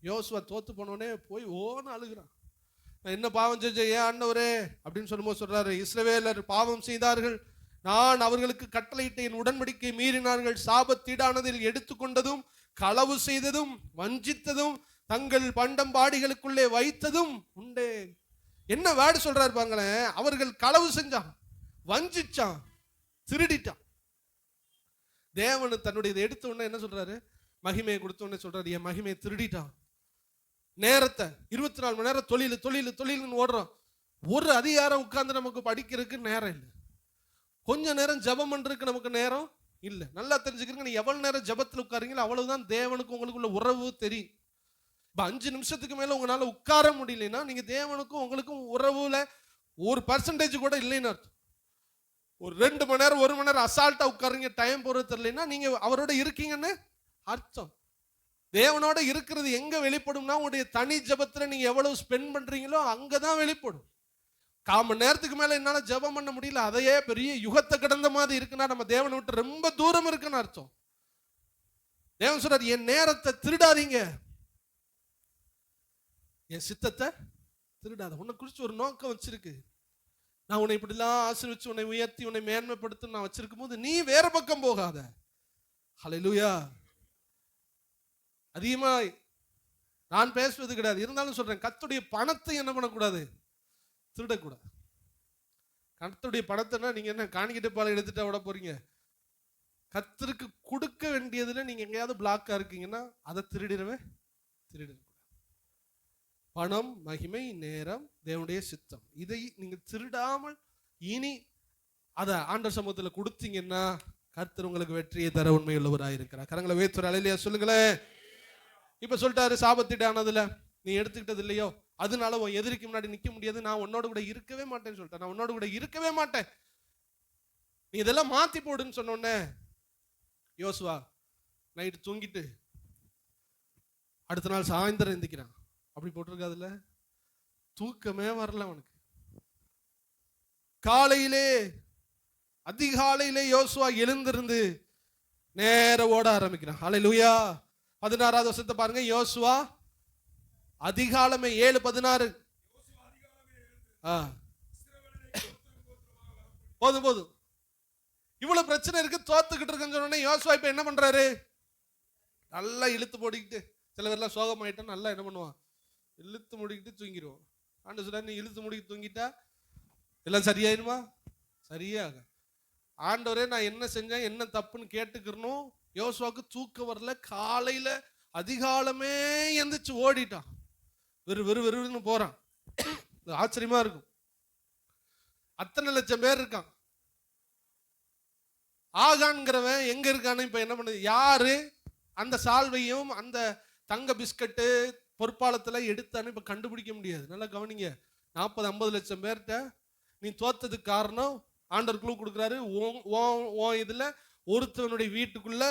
யோசுவா தோத்து போனோடனே போய் ஓன்னு அழுகிறான். நான் என்ன பாவம் செஞ்சேன் ஏன் ஆண்டவரே அப்படின்னு சொல்லும்போது சொல்றாரு, இஸ்ரவேலர் பாவம் செய்தார்கள், நான் அவர்களுக்கு கட்டளையிட்ட என் உடன்படிக்கை மீறினார்கள், சாபத்தீடானதில் எடுத்துக்கொண்டதும் களவு செய்ததும் வஞ்சித்ததும் தங்கள் பண்டம்பாடிகளுக்குள்ளே வைத்ததும் உண்டே. என்ன வேர்டு சொல்றாரு பாருங்களேன். அவர்கள் களவு செஞ்சான், வஞ்சிச்சான், திருடிட்டான். தேவனு தன்னுடைய எடுத்த உடனே என்ன சொல்றாரு, மகிமையை கொடுத்த உடனே சொல்றாரு, என் மகிமையை திருடிட்டான். நேரத்தை 24 மணி நேரம் தொழில்னு ஓடுறோம். ஒரு அதிகாரம் உட்கார்ந்து நமக்கு படிக்கிறதுக்கு நேரம் இல்லை. கொஞ்ச நேரம் ஜபம் பண்றதுக்கு நமக்கு நேரம் இல்லை. நல்லா தெரிஞ்சுக்கிறீங்க, நீ எவ்வளவு நேரம் ஜபத்தில் உட்காருங்களோ அவ்வளவுதான் தேவனுக்கு உங்களுக்குள்ள உறவு தெரியும். இப்ப 5 நிமிஷத்துக்கு மேல உங்களால உட்கார முடியலன்னா நீங்க தேவனுக்கும் உங்களுக்கும் உறவுல 1% கூட இல்லைன்னு அர்த்தம். ஒரு 2 மணி நேரம் 1 மணி நேரம் அசால்ட்டா உட்காருங்க, டைம் போறது தெரியலன்னா நீங்க அவரோட இருக்கீங்கன்னு அர்த்தம். தேவனோட இருக்கிறது எங்க வெளிப்படும்னா உங்களுடைய தனி ஜெபத்துல நீங்க எவ்வளவு ஸ்பெண்ட் பண்றீங்களோ அங்கதான் வெளிப்படும். 1/4 மணி நேரத்துக்கு மேல என்னால ஜெபம் பண்ண முடியல, அதையே பெரிய யுகத்தை கடந்த மாதிரி இருக்குன்னா நம்ம தேவனை விட்டு ரொம்ப தூரம் இருக்குன்னு அர்த்தம். தேவன் சொல்றார், என் நேரத்தை திருடாதீங்க, என் சித்தத்தை திருடாத. உன்னை குறிச்சு ஒரு நோக்கம் வச்சிருக்கு. நான் உன்னை இப்படிலாம் ஆசீர்வச்சு உன்னை உயர்த்தி உன்னை மேன்மைப்படுத்த நான் வச்சிருக்கும் போது நீ வேற பக்கம் போகாத. ஹல்லேலூயா. அதிகமா நான் பேசுவது கிடையாது, இருந்தாலும் சொல்றேன், கர்த்தருடைய பணத்தை என்ன பண்ணக்கூடாது, திருடக்கூடாது. கர்த்தருடைய பணத்தைன்னா நீங்க என்ன காணிக்கிட்ட பாலை எடுத்துட்டா விட போறீங்க? கர்த்தருக்கு கொடுக்க வேண்டியதுல நீங்க எங்கேயாவது பிளாக்கா இருக்கீங்கன்னா அதை திருடிடவே திருடிடக்கூடாது. பணம், மகிமை, நேரம், தேவனுடைய சித்தம், இதை நீங்க திருடாமல் இனி அதை ஆண்டவர் சமூகத்தில் கொடுத்தீங்கன்னா கர்த்தர் உங்களுக்கு வெற்றியை தர உண்மையுள்ளவராக இருக்கிறார். கரங்களை வேத்துற அலையிலையா சொல்லுங்களேன். இப்ப சொல்லிட்டாரு, சாபத்திட்டானதுல நீ எடுத்துக்கிட்டது இல்லையோ அதனால உன் எதிரிக்கு முன்னாடி நிக்க முடியாது, நான் உன்னோட கூட இருக்கவே மாட்டேன்னு சொல்லிட்டேன், நான் உன்னோட கூட இருக்கவே மாட்டேன், நீ இதெல்லாம் மாத்தி போடுன்னு சொன்னோன்னே யோசுவா நைட்டு தூங்கிட்டு அடுத்த நாள் சாயந்தரம் எந்திக்கிறான். அப்படி போட்டிருக்காதுல்ல, தூக்கமே வரல அவனுக்கு. காலையிலே அதிகாலையிலே யோசுவா எழுந்திருந்து நேர ஓட ஆரம்பிக்கிறான். ஹல்லேலூயா. 16வது வருஷத்தை பாருங்க, யோசுவா அதிகாலமே 7:16. போதும் போதும், இவ்வளவு பிரச்சனை இருக்கு, தோத்துக்கிட்டு இருக்குன்னு சொன்னோடனே யோசுவா இப்ப என்ன பண்றாரு, நல்லா இழுத்து போடிக்கிட்டு, சில பேர்லாம் சோகமாயிட்டா நல்லா என்ன பண்ணுவான், இழுத்து முடிக்கிட்டு தூங்கிடுவோம். ஆண்டு சொல்ற, நீ இழுத்து முடிக்கிட்டு தூங்கிட்டா எல்லாம் சரியாயிருமா? சரியாக. ஆண்டவரே நான் என்ன செஞ்சேன், என்ன தப்புன்னு கேட்டுக்கிறணும். யோசுவாவுக்கு தூக்கம் வரல, காலையில அதிகாலமே எந்திரிச்சு ஓடிட்டான், வெறுன்னு போறான். ஆச்சரியமா இருக்கும், அத்தனை லட்சம் பேர் இருக்கான். ஆகான்கிறவன் எங்க இருக்கான்னு இப்ப என்ன பண்ணுது, யாரு அந்த சால்வையும் அந்த தங்க பிஸ்கட்டு பொற்பாலத்துல எடுத்தான்னு இப்ப கண்டுபிடிக்க முடியாது. நல்லா கவனிங்க, 40-50 லட்சம் பேர்கிட்ட நீ தோத்ததுக்கு காரணம் ஆண்டவர் க்ளூ கொடுக்குறாரு, இதுல ஒருத்தவனுடைய வீட்டுக்குள்ள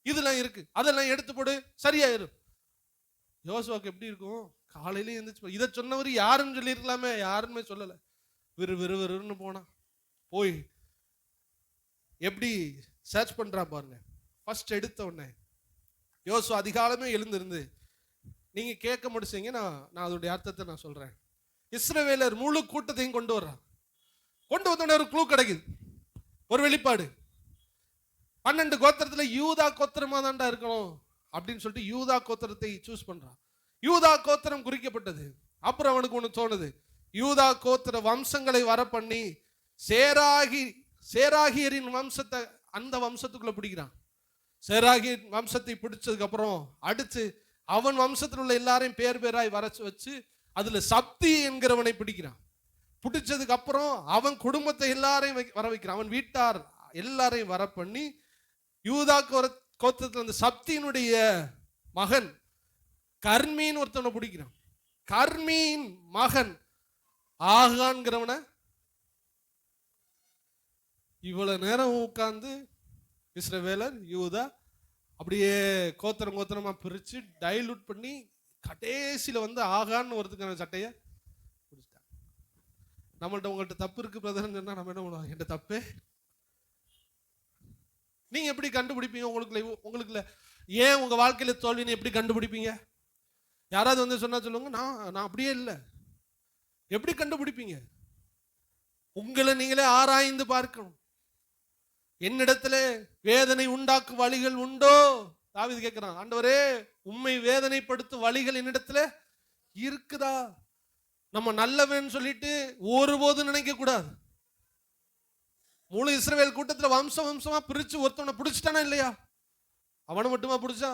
இதெல்லாம் இருக்கு, அதெல்லாம் எடுத்து போடு சரியாயிரும். யோசுவாக்கு எப்படி இருக்கும், காலையில எழுந்திரிச்சு இதை சொன்னவர் யாருன்னு சொல்லியிருக்கலாமே, யாருமே சொல்லல, வெறுன்னு போனா. போய் எப்படி சர்ச் பண்றா பாருங்க. ஃபர்ஸ்ட் எடுத்த உடனே யோசுவா அதிகாலமே எழுந்திருந்து, நீங்க கேட்க முடிச்சீங்க, நான் அதோடைய அர்த்தத்தை நான் சொல்றேன். இஸ்ரவேலர் முழு கூட்டத்தையும் கொண்டு வர்றான். கொண்டு வந்தோடனே ஒரு க்ளூ கிடைக்குது, ஒரு வெளிப்பாடு. 12 கோத்திரத்துல யூதா கோத்திரமா தான்டா இருக்கணும் அப்படின்னு சொல்லிட்டு யூதா கோத்திரத்தை சூஸ் பண்றான். யூதா கோத்திரம் குறிக்கப்பட்டது. அப்புறம் அவனுக்கு ஒண்ணு தோணுது, யூதா கோத்திர வம்சங்களை வர பண்ணி சேராகியரின் வம்சத்தை அந்த வம்சத்துக்குள்ள பிடிக்கிறான். சேராகி வம்சத்தை பிடிச்சதுக்கு அப்புறம் அடுத்து அவன் வம்சத்தில் உள்ள எல்லாரையும் பேராய் வர வச்சு அதுல சப்தி என்கிறவனை பிடிக்கிறான். பிடிச்சதுக்கு அப்புறம் அவன் குடும்பத்தை எல்லாரையும் வர வைக்கிறான், அவன் வீட்டார் எல்லாரையும் வர பண்ணி யூதா கோத்திரத்தில் அந்த சப்தியினுடைய மகன் கர்மீன் ஒருத்தவனை பிடிக்கிறான். கர்மீன் மகன் ஆகான்கிறவனை இவ்வளவு நேரம் உட்கார்ந்து இஸ்ரவேலர் யூதா அப்படியே கோத்திரமா பிரிச்சு டைலூட் பண்ணி கடைசியில வந்து ஆகான்னு ஒருத்துக்கான சட்டையை பிடிச்சிட்டாங்க. நம்மள்ட்ட உங்கள்கிட்ட தப்பு இருக்கு பிரதர்ன்னு சொன்னா நம்ம என்ன பண்ணுவோம், என்கிட்ட தப்பே. நீங்க எப்படி கண்டுபிடிப்பீங்க உங்களுக்குள்ள ஏன் உங்க வாழ்க்கையில தோல்வின்னு எப்படி கண்டுபிடிப்பீங்க? யாராவது வந்து சொன்னா சொல்லுங்க, நான் அப்படியே இல்லை. எப்படி கண்டுபிடிப்பீங்க? உங்களை நீங்களே ஆராய்ந்து பார்க்கணும். என்னிடத்துல வேதனை உண்டாக்கும் வழிகள் உண்டோ? தாவீது கேட்கிறான், ஆண்டவரே உம்மை வேதனைப்படுத்தும் வழிகள் என்னிடத்துல இருக்குதா? நம்ம நல்லவன் சொல்லிட்டு ஒருபோதும் நினைக்க கூடாது. முழு இஸ்ரவேல் கூட்டத்துல வம்சமா பிரிச்சு ஒருத்தவனை பிடிச்சிட்டானா இல்லையா? அவனை மட்டுமா பிடிச்சா?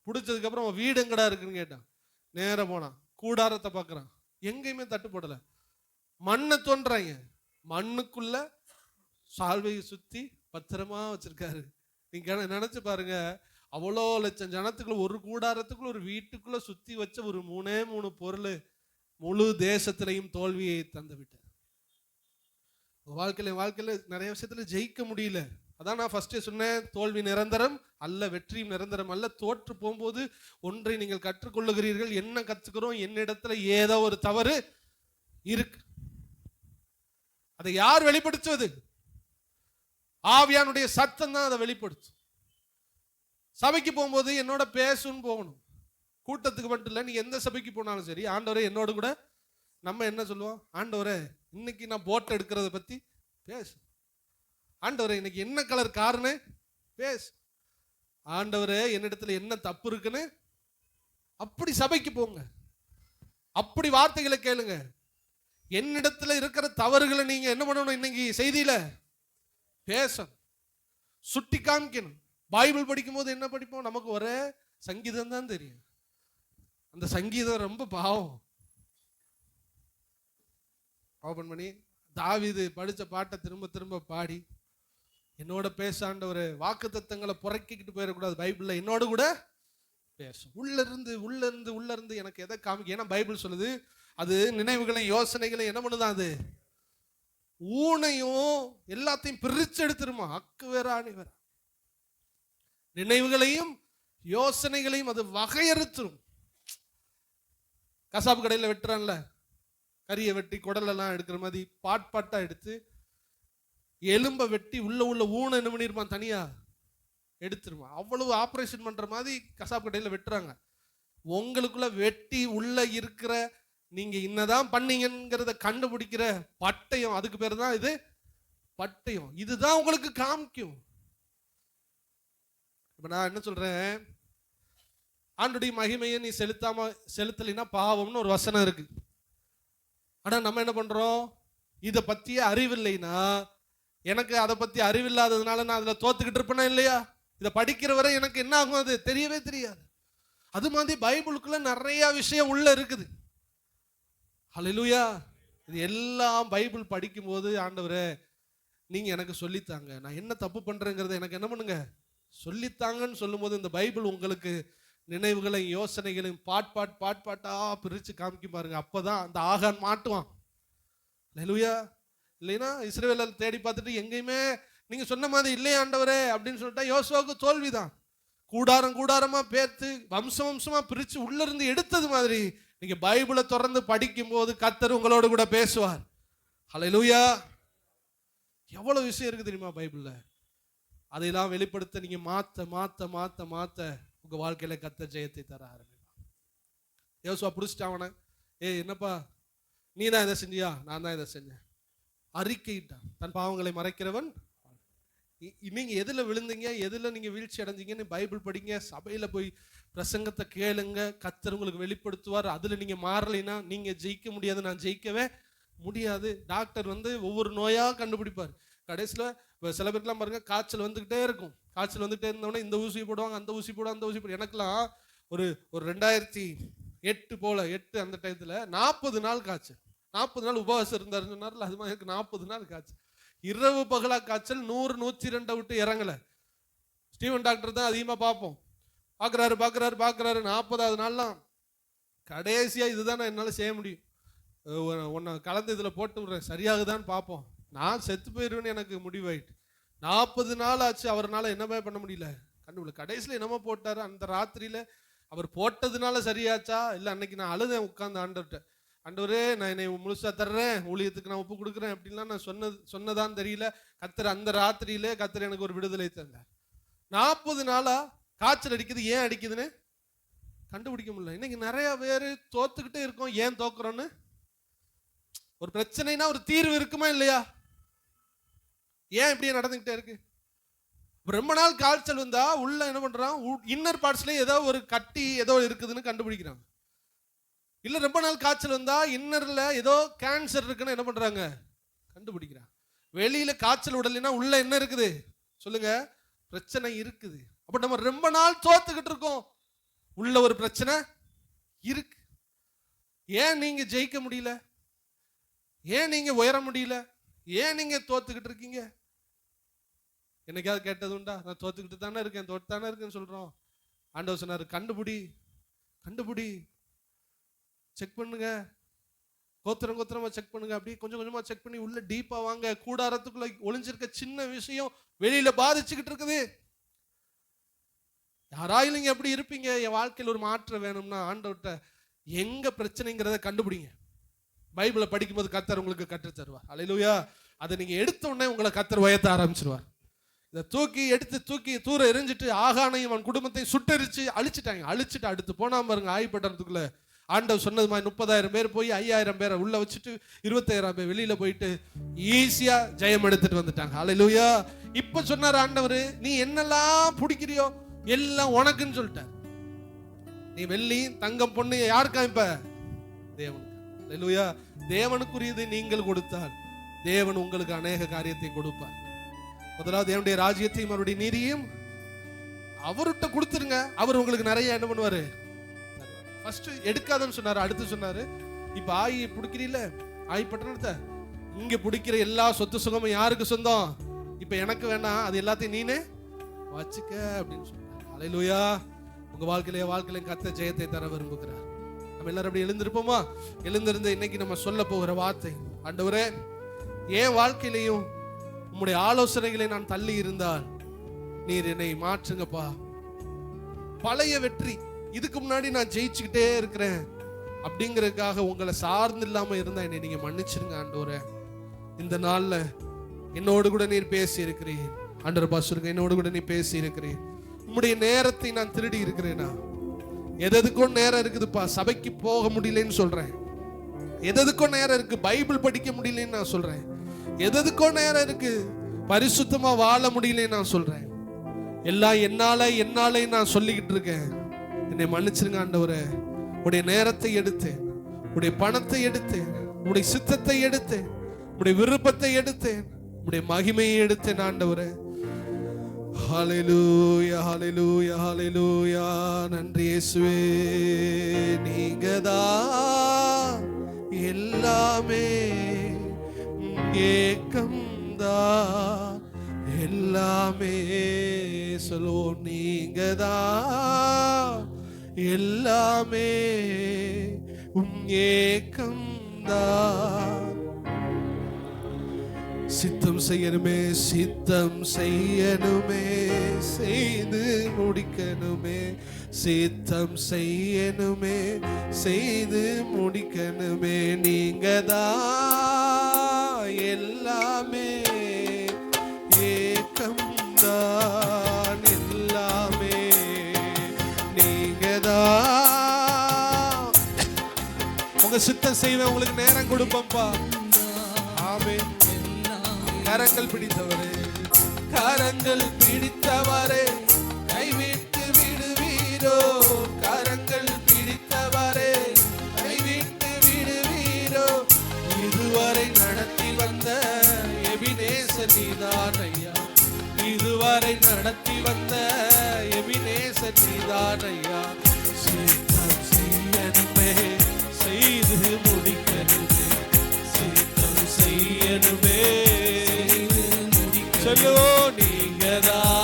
பிடிச்சதுக்கு அப்புறம் அவன் வீடு எங்கடா இருக்குன்னு கேட்டான். நேர போனான், கூடாரத்தை பார்க்கறான், எங்கேயுமே தட்டுப்படல. மண்ணை தோன்றாங்க, மண்ணுக்குள்ள சால்வையை சுத்தி பத்திரமா வச்சிருக்காரு. நீங்க நினைச்சு பாருங்க, அவ்வளோ லட்சம் ஜனத்துக்குள்ள ஒரு கூடாரத்துக்குள்ள ஒரு வீட்டுக்குள்ள சுத்தி வச்ச ஒரு 3 பொருள் முழு தேசத்திலையும் தோல்வியை தந்து விட்டார். வாழ்க்கையில நிறைய விஷயத்துல ஜெயிக்க முடியல. அதான் நான் ஃபர்ஸ்டே சொன்னேன், தோல்வி நிரந்தரம் அல்ல, வெற்றியும் நிரந்தரம் அல்ல. தோற்று போகும்போது ஒன்றை நீங்கள் கற்றுக்கொள்ளுகிறீர்கள். என்ன கத்துக்கிறோம்? என்னிடத்துல ஏதோ ஒரு தவறு இருக்கு. அதை யார் வெளிப்படுத்துவது? ஆவியானுடைய சத்தம் தான் அதை வெளிப்படுத்தும். சபைக்கு போகும்போது என்னோட பேசுன்னு போகணும். கூட்டத்துக்கு மட்டும் இல்லை, நீ எந்த சபைக்கு போனாலும் சரி, ஆண்டவரே என்னோட கூட நம்ம என்ன சொல்லுவோம்? ஆண்டவரே இன்னைக்கு நான் போட்டோ எடுக்கிறத பத்தி பேசு. ஆண்டவரே இன்னைக்கு என்ன கலர் காருன்னு பேசு. ஆண்டவரே என்னிடத்துல என்ன தப்பு இருக்குன்னு. அப்படி சபைக்கு போங்க, அப்படி வார்த்தைகளை கேளுங்க. என்னிடத்துல இருக்கிற தவறுகளை நீங்க என்ன பண்ணணும்? இன்னைக்கு செய்தியில பேசணும், சுட்டி காமிக்கணும். பைபிள் படிக்கும் போது என்ன படிப்போம்? நமக்கு ஒரே சங்கீதம் தான் தெரியும். அந்த சங்கீதம் ரொம்ப பாவம். ஓபன் பண்ணி தாவீது படிச்ச பாட்டை திரும்ப திரும்ப பாடி, என்னோட பேச ஆண்டவரே, வாக்கு தத்தங்களை புறக்கிக்கிட்டு போயிடக்கூடாது, பைபிள்ல என்னோட கூட பேசும். உள்ள இருந்து எனக்கு எதை காமிக்க. ஏன்னா பைபிள் சொல்லுது, அது நினைவுகளையும் யோசனைகளையும் என்ன பண்ணுதான்? அது ஊனையும் எல்லாத்தையும் பிரிச்சு எடுத்துருமா. அக்கு வேற ஆணி வேற. நினைவுகளையும் யோசனைகளையும் அது வகையறுத்துரும். கசாப்பு கடையில் வெட்டுறான்ல, கறியை வெட்டி குடலெல்லாம் எடுக்கிற மாதிரி பாட்டா எடுத்து எலும்பை வெட்டி உள்ள ஊனை என்ன பண்ணிருப்பான்? தனியா எடுத்துருவான். அவ்வளவு ஆப்ரேஷன் பண்ற மாதிரி கசாப்பு கடையில் வெட்டுறாங்க. உங்களுக்குள்ள வெட்டி உள்ள இருக்கிற நீங்க இன்னதான் பண்ணீங்கிறத கண்டுபிடிக்கிற பட்டயம், அதுக்கு பேர் தான் இது பட்டயம். இதுதான் உங்களுக்கு காமிக்கும். இப்ப நான் என்ன சொல்றேன், ஆண்டுடைய மகிமையை நீ செலுத்தலைன்னா பாவம்னு ஒரு வசனம் இருக்கு. ஆனா நம்ம என்ன பண்றோம்? இதை பத்திய அறிவில்லைன்னா, எனக்கு அதை பத்தி அறிவில்லாததுனால நான் அதுல தோத்துக்கிட்டு இருப்பேனா இல்லையா? இதை படிக்கிற வரை எனக்கு என்ன ஆகும்? அது தெரியவே தெரியாது. அது மாதிரி பைபிளுக்குள்ள நிறைய விஷயம் உள்ள இருக்குது. ஹல்லேலூயா. இது எல்லாம் பைபிள் படிக்கும் போது, ஆண்டவரே நீங்க எனக்கு சொல்லித்தாங்க, நான் என்ன தப்பு பண்றேங்கிறத எனக்கு என்ன பண்ணுங்க, சொல்லித்தாங்கன்னு சொல்லும் போது, இந்த பைபிள் உங்களுக்கு நினைவுகளையும் யோசனைகளையும் பாட்டா பிரிச்சு காமிக்கும் பாருங்க. அப்பதான் அந்த ஆகான் மாட்டுவான். ஹல்லேலூயா. இல்லைன்னா இஸ்ரவேலர் தேடி பார்த்துட்டு எங்கேயுமே நீங்க சொன்ன மாதிரி இல்லையா ஆண்டவரே அப்படின்னு சொல்லிட்டா யோசுவாவுக்கு தோல்விதான். கூடாரமா பேர்த்து வம்சமா பிரிச்சு உள்ள இருந்து எடுத்தது மாதிரி நீங்க பைபிளை தொடர்ந்து படிக்கும் போது கர்த்தர் உங்களோட கூட பேசுவார். ஹல்லேலூயா. எவ்வளவு விஷயம் இருக்கு தெரியுமா பைபிள்ல? அதையெல்லாம் வெளிப்படுத்த நீங்க மாத்த உங்க வாழ்க்கையில கர்த்தர் ஜெயத்தை தர ஆரம்பிப்பார். யோசுவா பிடிச்சிட்டாவன, என்னப்பா நீ தான் இதை செஞ்சியா? நான் தான் இதை செஞ்சேன். அறிக்கையிட்டான். தன் பாவங்களை மறைக்கிறவன். நீங்க எதுல விழுந்தீங்க, எதுல நீங்க வீழ்ச்சி அடைஞ்சீங்கன்னு பைபிள் படிங்க, சபையில போய் பிரசங்கத்தை கேளுங்க, கர்த்தர் உங்களுக்கு வெளிப்படுத்துவார். அதுல நீங்க மாறலைன்னா நீங்க ஜெயிக்க முடியாது. நான் ஜெயிக்கவே முடியாது. டாக்டர் ஒவ்வொரு நோயா கண்டுபிடிப்பார். கடைசியில சில பேருக்குலாம் பாருங்க, காய்ச்சல் வந்துகிட்டே இருக்கும். காய்ச்சல் வந்துகிட்டே இருந்தோடனே இந்த ஊசி போடுவாங்க, அந்த ஊசி போடுவாங்க. எனக்குலாம் ஒரு 2008 போல 8 அந்த டயத்துல 40 நாள் காய்ச்சல். 40 நாள் உபவாசம் இருந்தாருன்னு சொன்னார்ல, அது மாதிரி 40 நாள் காய்ச்சல். இரவு பகலா காய்ச்சல். 100 102 விட்டு இறங்கல. ஸ்டீவன் டாக்டர் தான் அதிகமா பார்ப்போம். பாக்குறாரு 40வது நாள்லாம் கடைசியா இதுதான் என்னால செய்ய முடியும், உன்னை கலந்து இதுல போட்டு விடுறேன், சரியாகுதான்னு பார்ப்போம். நான் செத்து போயிருவேன்னு எனக்கு முடிவாயிட்டு. 40 நாள் ஆச்சு. அவரால் என்னமே பண்ண முடியல, கண்டுபிடிக்கல. கடைசியில என்னமோ போட்டாரு. அந்த ராத்திரியில அவர் போட்டதுனால சரியாச்சா இல்லை, அன்னைக்கு நான் அழுதேன் உட்காந்து ஆண்டவர்கிட்ட, ஆண்டவரே நான் என்னை முழுசா தர்றேன், ஊழியத்துக்கு நான் ஒப்பு கொடுக்குறேன் அப்படின்லாம் நான் சொன்னதான் தெரியல. கர்த்தர் அந்த ராத்திரியிலே கர்த்தர் எனக்கு ஒரு விடுதலை தந்தார். 40 நாளா காய்ச்சல் அடிக்குது. ஏன் அடிக்குதுன்னு கண்டுபிடிக்க முடியல. இன்னைக்கு நிறைய பேர் தோத்துக்கிட்டே இருக்கோம். ஏன் தோக்குறோன்னு? ஒரு பிரச்சனைனா ஒரு தீர்வு இருக்குமா இல்லையா? ஏன் இப்படியே நடந்துகிட்டே இருக்கு? ரொம்ப நாள் காய்ச்சல் வந்தா உள்ள என்ன பண்றான், இன்னர் பார்ட்ஸ்ல ஏதோ ஒரு கட்டி ஏதோ இருக்குதுன்னு கண்டுபிடிக்கிறாங்க. இல்ல ரொம்ப நாள் காய்ச்சல் வந்தா இன்னர்ல ஏதோ கேன்சர் இருக்குன்னு என்ன பண்றாங்க, கண்டுபிடிக்கிறாங்க. வெளியில காய்ச்சல் உடலைன்னா உள்ள என்ன இருக்குது சொல்லுங்க, பிரச்சனை இருக்குது. அப்ப நம்ம ரொம்ப நாள் தோத்துக்கிட்டு இருக்கோம், உள்ள ஒரு பிரச்சனை இருக்கு. ஏன் நீங்க ஜெயிக்க முடியல? ஏன் நீங்க உயர முடியல? ஏன் நீங்க தோத்துக்கிட்டு இருக்கீங்க? என்னைக்காவது கேட்டது உண்டா? நான் தோத்துக்கிட்டு தானே இருக்கேன், தோத்து தானே இருக்கேன்னு சொல்றோம். ஆண்டவர் சொன்னாரு, கண்டுபிடி, செக் பண்ணுங்க. கோத்திரம் கோத்திரமா செக் பண்ணுங்க. அப்படியே கொஞ்சம் கொஞ்சமா செக் பண்ணி உள்ள டீப்பா வாங்க. கூடாரத்துக்குள்ள ஒளிஞ்சிருக்க சின்ன விஷயம் வெளியில பாதிச்சுக்கிட்டு இருக்குது. யாராயும் நீங்க எப்படி இருப்பீங்க? என் வாழ்க்கையில் ஒரு மாற்றம் வேணும்னா ஆண்டவர்கிட்ட எங்க பிரச்சனைங்கிறத கண்டுபிடிங்க. பைபிளை படிக்கும்போது கர்த்தர் உங்களுக்கு கற்றுத் தருவார். அல்லேலூயா. அதை நீங்க எடுத்த உடனே உங்களை கர்த்தர் உயர்த்த ஆரம்பிச்சிருவார். இதை தூக்கி தூர எரிஞ்சிட்டு ஆகானையும் அவன் குடும்பத்தையும் சுட்டரிச்சு அழிச்சிட்டாங்க. அழிச்சிட்டு அடுத்து போனா பாருங்க, ஆய்பட்டணத்துக்குள்ள ஆண்டவர் சொன்னது மாதிரி 30,000 பேர் போய் 5,000 பேரை உள்ள வச்சுட்டு 25,000 பேர் வெளியில போயிட்டு ஈஸியா ஜெயம் எடுத்துட்டு வந்துட்டாங்க. அல்லேலூயா. இப்ப சொன்னார் ஆண்டவர், நீ என்னெல்லாம் பிடிக்கிறியோ எல்லாம் உனக்குன்னு சொல்லிட்டார். நீ வெள்ளி தங்கம் பொண்ணு யாருக்கா? இப்ப தேவனுக்கு. அல்லேலூயா. தேவனுக்குரியது நீங்கள் கொடுத்தால் தேவன் உங்களுக்கு அநேக காரியத்தை கொடுப்பார். முதலாவது தேவனுடைய ராஜ்யத்தையும் அவருடைய நீதியும் அவர்கிட்ட கொடுத்துருங்க. அவர் உங்களுக்கு நிறைய என்ன பண்ணுவாரு? ஃபர்ஸ்ட் எடுக்காதன்னு சொன்னாரு. அடுத்து சொன்னாரு, இப்ப ஆயி பிடிக்கிறீல்ல, ஆயி பட்டணத்தை இங்க பிடிக்கிற எல்லா சொத்து சுகமும் யாருக்கு சொந்தம்? இப்ப எனக்கு வேணாம், அது எல்லாத்தையும் நீனே வச்சுக்க அப்படின்னு சொன்னார். அல்லேலூயா. உங்க வாழ்க்கையில கர்த்தர் ஜெயத்தை தர விரும்புகிறார். நம்ம எல்லாரும் அப்படி எழுந்திருப்போமா? எழுந்திருந்து இன்னைக்கு நம்ம சொல்ல போகிற வார்த்தை, ஆண்டவரே என் வாழ்க்கையிலையும் உம்முடைய ஆலோசனைகளை நான் தள்ளி இருந்தால் நீர் என்னை மாற்றுங்கப்பா. பழைய வெற்றி, இதுக்கு முன்னாடி நான் ஜெயிச்சுக்கிட்டே இருக்கிறேன் அப்படிங்கிறதுக்காக உங்களை சார்ந்து இல்லாம இருந்தா என்னை நீங்க மன்னிச்சிருங்க ஆண்டவரே. இந்த நாள்ல என்னோடு கூட நீர் பேசி இருக்கிறீர் ஆண்டவர். பாசுருங்க, என்னோடு கூட நீ பேசி இருக்கிறீர். உம்முடைய நேரத்தை நான் திருடி இருக்கிறேனா? எதுக்கும் நேரம் இருக்குதுப்பா. சபைக்கு போக முடியலன்னு சொல்றேன். எதுக்கும் நேரம் இருக்கு. பைபிள் படிக்க முடியலன்னு நான் சொல்றேன். எதுக்கும் நேரம் இருக்கு. பரிசுத்தமா வாழ முடியலன்னு நான் சொல்றேன். எல்லாம் என்னால நான் சொல்லிக்கிட்டு இருக்கேன். என்னை மன்னிச்சிருங்க ஆண்டவரே. உடைய நேரத்தை எடுத்து, உடைய பணத்தை எடுத்து, உடைய சித்தத்தை எடுத்து, உடைய விருப்பத்தை எடுத்து, உடைய மகிமையை எடுத்தேன் ஆண்டவரே. ஹல்லேலூயா, ஹல்லேலூயா, ஹல்லேலூயா. நன்றி இயேசுவே. நீங்கதான் எல்லாமே, ஏக்கம்தான் எல்லாமே. சொல்லுவோம், நீங்கதான் எல்லாமே, ஏக்கம்தான். சித்தம் செய்யணுமே, சித்தம் செய்யணுமே, செய்து முடிக்கணுமே. சித்தம் செய்யணுமே, செய்து முடிக்கணுமே. நீங்கதான் எல்லாமே, ஏக்கம்தான் எல்லாமே. நீங்கதான் உங்க சித்தம் செய்வேன், உங்களுக்கு நேரம் கொடுப்பேன்ப்பா. ஆமென். கரங்கள் பிடித்தவரே, கரங்கள் பிடித்தவரே, கைவிட்டு விடுவீரோ? கரங்கள் பிடித்தவரே, கைவிட்டு விடுவீரோ? இதுவரை நடத்தி வந்த எபினேசர் நீதான் ஐயா. இதுவரை நடத்தி வந்த எபினேசர் நீதான் ஐயா. சித்தம் செய்யணுமே, செய்து முடிக்கணுமே. சித்தம் செய்யணுமே, சொல்லோ. நீங்கதான்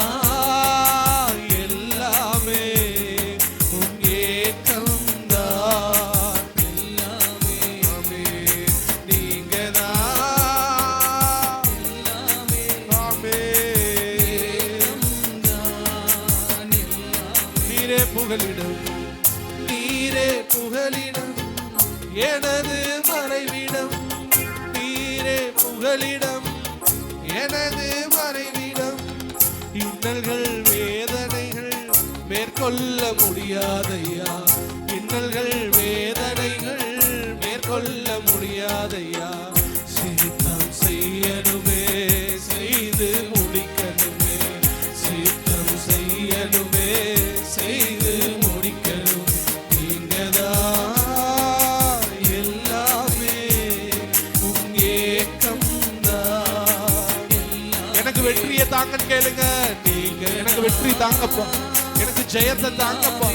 எல்லாமே, ஏக்கம்தான் எல்லாமே. நீங்கதான் எல்லாமே, நீரே புகலிடம், நீரே புகலிடம், எனது மறைவிடம். நீரே புகலிடம், எனது மறைவிடம். இன்னல்கள் வேதனைகள் மேற்கொள்ள முடியாதையா. இன்னல்கள் வேதனைகள் மேற்கொள்ள முடியாதையா. சித்தம் செய்யணுமே, செய்து முடிக்கணுமே. சித்தம் செய்யணுமே, செய்து முடிக்கணுமே. நீங்கதான் எல்லாமே, ஏக்கம்தான். எனக்கு வெற்றியை தாங்கன்னு கேளுங்க. நீங்க எனக்கு வெற்றி தாங்கப்பா, எனக்கு ஜெயத்தை தாங்கப்பா,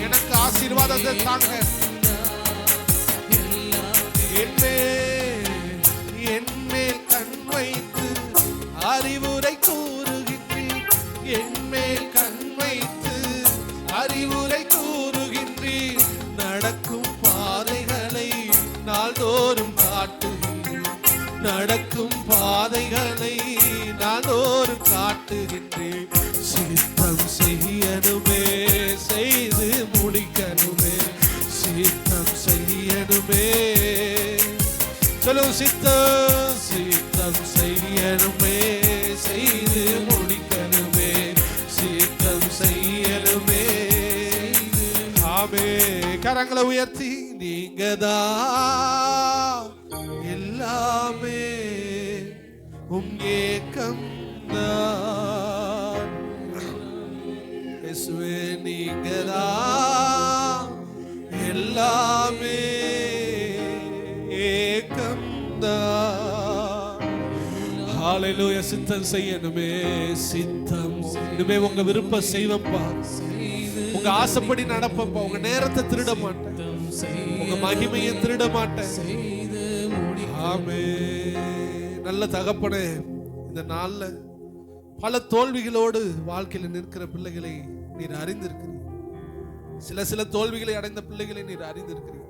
எனக்கு ஆசீர்வாதத்தை தாங்க. என்மேல் கண் வைத்து அறிவுரை கூறுகின்றீர். என்மேல் கண் வைத்து அறிவுரை கூறுகின்றீர். நடக்கும் பாதைகளை நாள்தோறும் நடக்கும் பாதைகளை நானோரு காட்டுகின்றேன். சித்தம் செய்யணுமே, செய்து முடிக்கணுமே, சித்தம் செய்யணுமே. சொல்லும் சித்தம் சித்தம் செய்யணுமே, செய்து முடிக்கணுமே, சித்தம் செய்யணுமே. ஆமே. கரங்களை உயர்த்தி நீங்கதான் எல்லாமே, ஏக்கம் தான் இயேசுவே, நீங்கதான் எல்லாமே, ஏக்கம் தான். ஹல்லேலூயா. சித்தம் செய்யணுமே, சித்தம் இனிமே உங்க விருப்பம் செய்வப்பா, உங்க ஆசைப்படி நடப்பப்பா. உங்க நேரத்தை திருட மாட்டேன், உங்க மகிமையை திருட மாட்டேன். ஆமென். நல்ல தகப்பனே, இந்த நாள்ல பல தோல்விகளோடு வாழ்க்கையில நிற்கிற பிள்ளைகளை நீர் அறிந்திருக்கிறீர். சில தோல்விகளை அடைந்த பிள்ளைகளை நீர் அறிந்திருக்கிறீர்.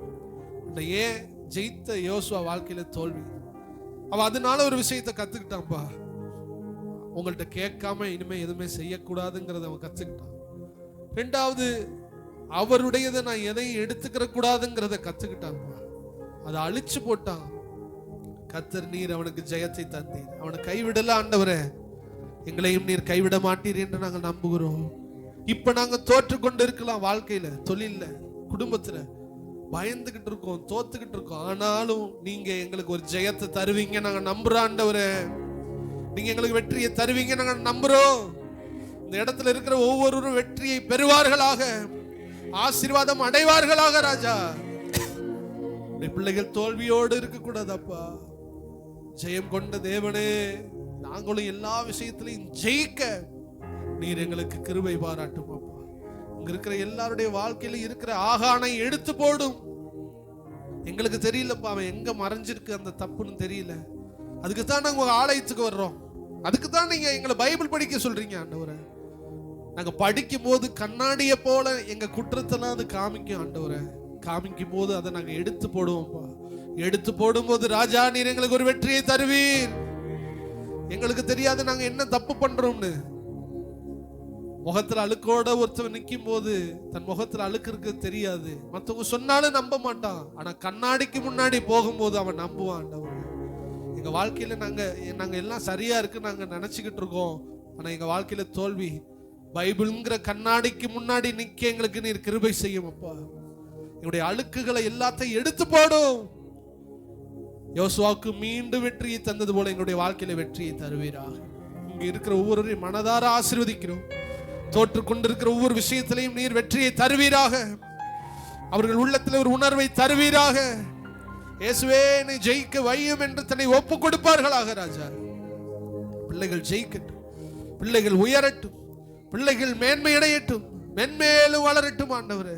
ஏன் ஜெயித்த யோசுவா வாழ்க்கையில தோல்வி, அவன் அதனால ஒரு விஷயத்தை கத்துக்கிட்டான்பா. உங்கள்கிட்ட கேட்காம இனிமே எதுவுமே செய்யக்கூடாதுங்கிறத அவன் கத்துக்கிட்டான். ரெண்டாவது, அவருடையதை நான் எதையும் எடுத்துக்கிற கூடாதுங்கிறத கத்துக்கிட்டான்பா. அதை அழிச்சு போட்டான். கர்த்தர் நீர் அவனுக்கு ஜெயத்தை தந்தீர். அவனை கைவிடல ஆண்டவரே, எங்களையும் நீர் கைவிட மாட்டீர் என்று நாங்கள் நம்புகிறோம். இப்ப நாங்க தோற்று கொண்டு இருக்கலாம், வாழ்க்கையில, தொழில்ல, குடும்பத்துல பயந்துகிட்டு இருக்கோம், தோத்துக்கிட்டு இருக்கோம். ஆனாலும் நீங்க எங்களுக்கு ஒரு ஜெயத்தை தருவீங்க நாங்க நம்புறோம் ஆண்டவரே. நீங்க எங்களுக்கு வெற்றியை தருவீங்க நாங்க நம்புறோம். இந்த இடத்துல இருக்கிற ஒவ்வொருவரும் வெற்றியை பெறுவார்களாக, ஆசீர்வாதம் அடைவார்களாக ராஜா. பிள்ளைகள் தோல்வியோடு இருக்க கூடாதப்பா. ஜெயம் கொண்ட தேவனே, நாங்களும் எல்லா விஷயத்திலையும் ஜெயிக்க நீர் எங்களுக்கு கிருபை பாராட்டும் அப்பா. இங்க இருக்கிற எல்லாருடைய வாழ்க்கையில இருக்கிற ஆகானை எடுத்து போடும். எங்களுக்கு தெரியலப்பா, அவன் எங்க மறைஞ்சிருக்கு அந்த தப்புன்னு தெரியல. அதுக்கு தான் நாங்க உங்க ஆலயத்துக்கு வர்றோம். அதுக்கு தான் நீங்க எங்களை பைபிள் படிக்க சொல்றீங்க ஆண்டவரே. நாங்க படிக்கும் போது கண்ணாடியை போல எங்க குற்றத்தெல்லாம் அது காமிக்கும் ஆண்டவரே. காமிக்கும் போது அதை நாங்க எடுத்து போடுவோம்ப்பா. எடுத்து போடும்போது ராஜா நீர் எங்களுக்கு ஒரு வெற்றியை தருவீர். எங்களுக்கு தெரியாது நாங்க என்ன தப்பு பண்றோம்னு. முகத்துல அழுக்கோட ஒருத்தவன் நிற்கும் போது தன் முகத்துல அழுக்கு இருக்கு தெரியாது. மற்றவங்க சொன்னாலும் நம்ப மாட்டான். ஆனா கண்ணாடிக்கு முன்னாடி போகும்போது அவன் நம்புவான். எங்க வாழ்க்கையில நாங்க எல்லாம் சரியா இருக்கு நாங்க நினைச்சுக்கிட்டு இருக்கோம். ஆனா எங்க வாழ்க்கையில தோல்வி. பைபிள்ங்கிற கண்ணாடிக்கு முன்னாடி நிக்க எங்களுக்கு நீர் கிருபை செய்யும் அப்பா. எங்களுடைய அழுக்குகளை எல்லாத்தையும் எடுத்து போடும். யோசுவாவுக்கு மீண்டும் வெற்றியை தந்தது போல எங்களுடைய வாழ்க்கையில வெற்றியை தருவீராக. இங்க இருக்கிற ஒவ்வொருவரையும் மனதார ஆசீர்வதிக்கிறோம். தோற்று கொண்டிருக்கிற ஒவ்வொரு விஷயத்திலையும் நீர் வெற்றியை தருவீராக. அவர்கள் உள்ளத்தில் ஒரு உணர்வை தருவீராக. இயேசுவே நீ ஜெயிக்க வையும் என்று தன்னை ஒப்பு கொடுப்பார்களாக ராஜா. பிள்ளைகள் ஜெயிக்கட்டும், பிள்ளைகள் உயரட்டும், பிள்ளைகள் மேன்மையடையட்டும், மென்மேலும் வளரட்டும் ஆண்டவரே.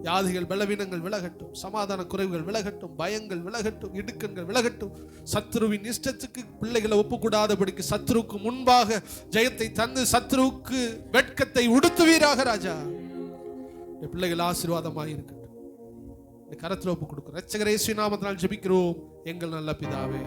வியாதிகள் பலவீனங்கள் விலகட்டும், சமாதான குறைவுகள் விலகட்டும், பயங்கள் விலகட்டும், இடுக்கண்கள் விலகட்டும். சத்ருவின் இஷ்டத்துக்கு பிள்ளைகளை ஒப்புக்கூடாதபடிக்கு சத்ருவுக்கு முன்பாக ஜெயத்தை தந்து சத்ருவுக்கு வெட்கத்தை உடுத்துவீராக ராஜா. பிள்ளைகள் ஆசீர்வாதமாக இருக்கட்டும். கரத்தில் ஒப்பு கொடுக்கிறோம். இரட்சகர் இயேசுவின் நாமத்தினால் ஜெபிக்கிறோம் எங்கள் நல்ல பிதாவே.